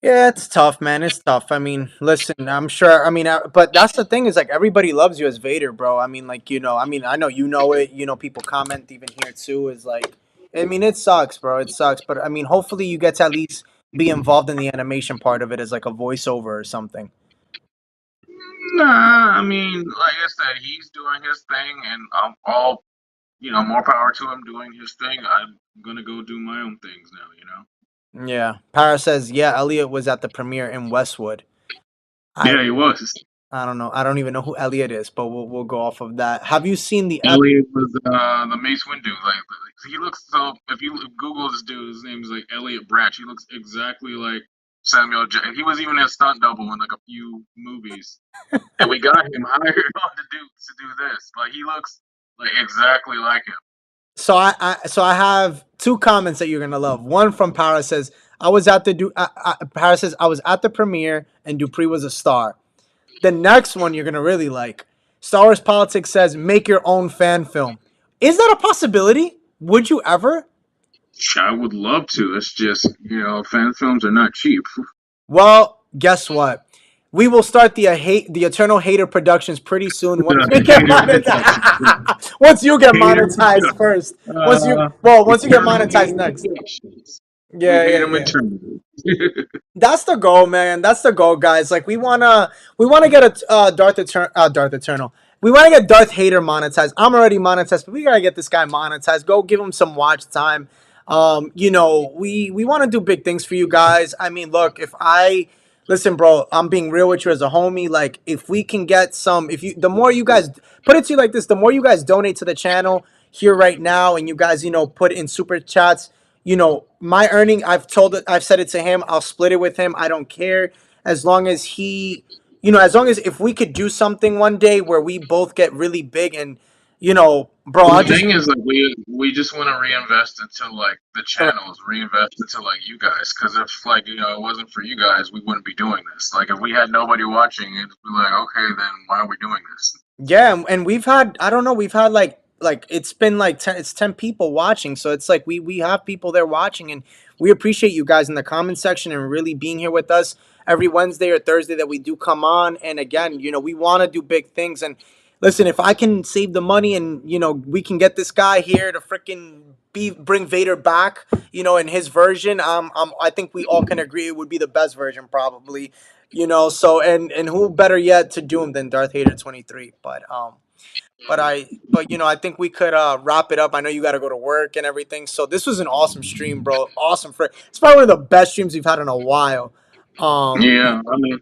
Speaker 1: yeah, it's tough, man. It's tough. I mean, listen, I'm sure. I mean, but that's the thing is like everybody loves you as Vader, bro. I mean, like I mean, I know you know it. People comment even here too. Is like, I mean, it sucks, bro. It sucks. But I mean, hopefully you get to at least be involved in the animation part of it as like a voiceover or something.
Speaker 2: Nah, I mean, like I said, he's doing his thing, and I'm all more power to him doing his thing. I'm gonna go do my own things now.
Speaker 1: Yeah, Para says, yeah, Elliot was at the premiere in Westwood. I
Speaker 2: Yeah, he was.
Speaker 1: I don't know. I don't even know who Elliot is, but we'll go off of that. Have you seen the
Speaker 2: Elliot was the Mace Windu. Like he looks so. If you Google this dude, his name is like Elliot Branch. He looks exactly like Samuel Jackson. He was even a stunt double in like a few movies, and we got him hired on to do this. Like he looks like exactly like him.
Speaker 1: So I have two comments that you're gonna love. One from Para says I was at the Para says I was at the premiere and Dupree was a star. The next one you're gonna really like. Star Wars Politics says make your own fan film. Is that a possibility? Would you ever?
Speaker 2: I would love to. It's just fan films are not cheap.
Speaker 1: Well, guess what? We will start the Eternal Hater Productions pretty soon once we get
Speaker 2: Hater production.
Speaker 1: monetized. Once you get
Speaker 2: Hater
Speaker 1: monetized
Speaker 2: production.
Speaker 1: first. Once you get
Speaker 2: Eternal
Speaker 1: monetized
Speaker 2: Hater
Speaker 1: next.
Speaker 2: Productions. We
Speaker 1: Yeah,
Speaker 2: hate
Speaker 1: yeah,
Speaker 2: them
Speaker 1: yeah.
Speaker 2: internally.
Speaker 1: That's the goal, man. That's the goal, guys. Like we wanna get a Darth Eternal. We want to get Darth Hater monetized. I'm already monetized, but we gotta get this guy monetized. Go give him some watch time. We want to do big things for you guys. I mean, look, if I listen, bro, I'm being real with you as a homie. Like, if we can get some, if you, the more you guys put it to you like this, the more you guys donate to the channel here right now, and you guys, put in super chats, my earning, I've said it to him, I'll split it with him. I don't care. As long as he, as long as if we could do something one day where we both get really big and, bro,
Speaker 2: Well,
Speaker 1: I'll
Speaker 2: the
Speaker 1: just,
Speaker 2: thing is, like, we just want to reinvest into like the
Speaker 1: correct.
Speaker 2: channels, reinvest into like you guys, because if like it wasn't for you guys, we wouldn't be doing this. Like, if we had nobody watching, it'd be like, okay, then why are we doing this?
Speaker 1: Yeah, and we've had, I don't know, we've had like it's been like 10 people watching. So it's like we have people there watching, and we appreciate you guys in the comment section and really being here with us every Wednesday or Thursday that we do come on. And again, we want to do big things. And listen, if I can save the money and we can get this guy here to freaking bring Vader back, in his version, I think we all can agree it would be the best version probably. So and who better yet to do him than Darth Vader 23. But I think we could wrap it up. I know you got to go to work and everything. So this was an awesome stream, bro. Awesome for it's probably one of the best streams we've had in a while. um
Speaker 2: Yeah, I mean,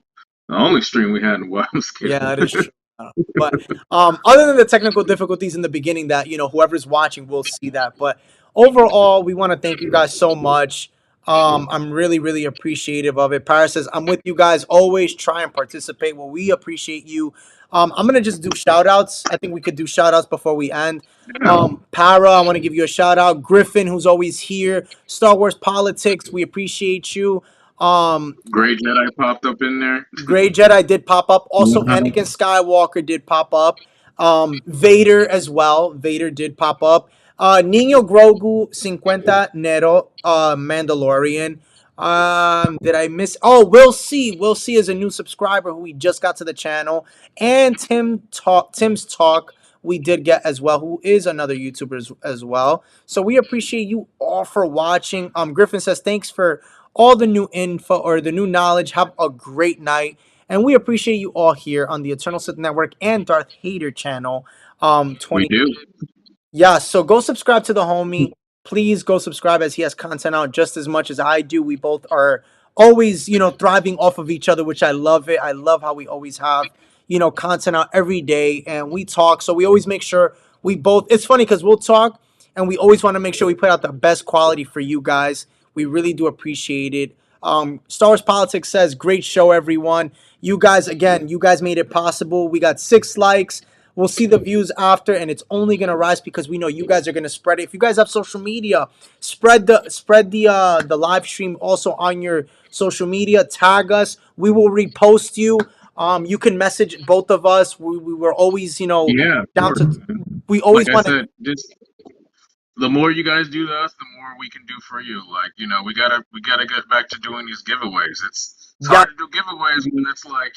Speaker 2: the only stream we had in a while. I'm
Speaker 1: Yeah,
Speaker 2: kidding.
Speaker 1: that is true. But other than the technical difficulties in the beginning, that whoever's watching will see that. But overall, we want to thank you guys so much. I'm really, really appreciative of it. Paris says, "I'm with you guys. Always try and participate." Well, we appreciate you. I'm gonna just do shout outs. I think we could do shout outs before we end.
Speaker 2: Yeah,
Speaker 1: Para, I want to give you a shout out. Griffin, who's always here. Star Wars Politics, we appreciate you. Um,
Speaker 2: Gray Jedi popped up in there.
Speaker 1: Gray Jedi did pop up. Also,
Speaker 2: Mhm.
Speaker 1: Anakin Skywalker did pop up. Vader as well. Vader did pop up. Nino Grogu 50 Nero, Mandalorian. Did I miss? Oh, Will C. Will C is a new subscriber who we just got to the channel. And Tim's Talk we did get as well, who is another YouTuber as well. So we appreciate you all for watching. Griffin says, thanks for all the new info or the new knowledge. Have a great night. And we appreciate you all here on the Eternal Sith Network and Darth Hater channel.
Speaker 2: We
Speaker 1: 20.
Speaker 2: do.
Speaker 1: Yeah, so go subscribe to the homie. Please go subscribe as he has content out just as much as I do. We both are always, thriving off of each other, which I love it. I love how we always have, content out every day and we talk. So we always make sure we both, it's funny because we'll talk and we always want to make sure we put out the best quality for you guys. We really do appreciate it. Star Wars Politics says, great show, everyone. You guys, again, you guys made it possible. We got 6 likes. We'll see the views after, and it's only gonna rise because we know you guys are gonna spread it. If you guys have social media, spread the live stream also on your social media. Tag us. We will repost you. You can message both of us. We were always,
Speaker 2: Yeah, of
Speaker 1: down
Speaker 2: course,
Speaker 1: to.
Speaker 2: man.
Speaker 1: We
Speaker 2: Like
Speaker 1: always
Speaker 2: I
Speaker 1: want to.
Speaker 2: said, just the more you guys do to us, the more we can do for you. Like, we gotta get back to doing these giveaways. It's
Speaker 1: Yeah,
Speaker 2: hard to do giveaways when it's like,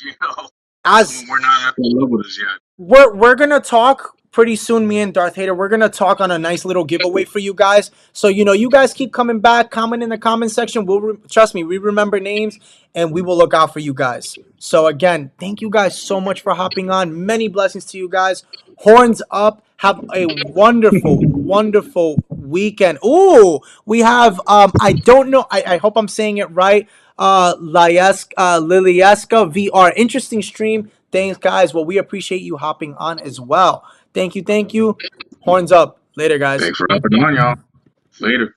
Speaker 1: as
Speaker 2: when we're not at the levels yet.
Speaker 1: we're gonna talk pretty soon. Me and Darth Hater, we're gonna talk on a nice little giveaway for you guys. So you guys keep coming back, comment in the comment section. Trust me, we remember names, and we will look out for you guys. So again, thank you guys so much for hopping on. Many blessings to you guys. Horns up. Have a wonderful, wonderful weekend. Ooh, we have I don't know. I hope I'm saying it right. Lilieska VR. Interesting stream. Thanks, guys. Well, we appreciate you hopping on as well. Thank you, thank you. Horns up. Later, guys.
Speaker 2: Thanks for hopping on, y'all. Later.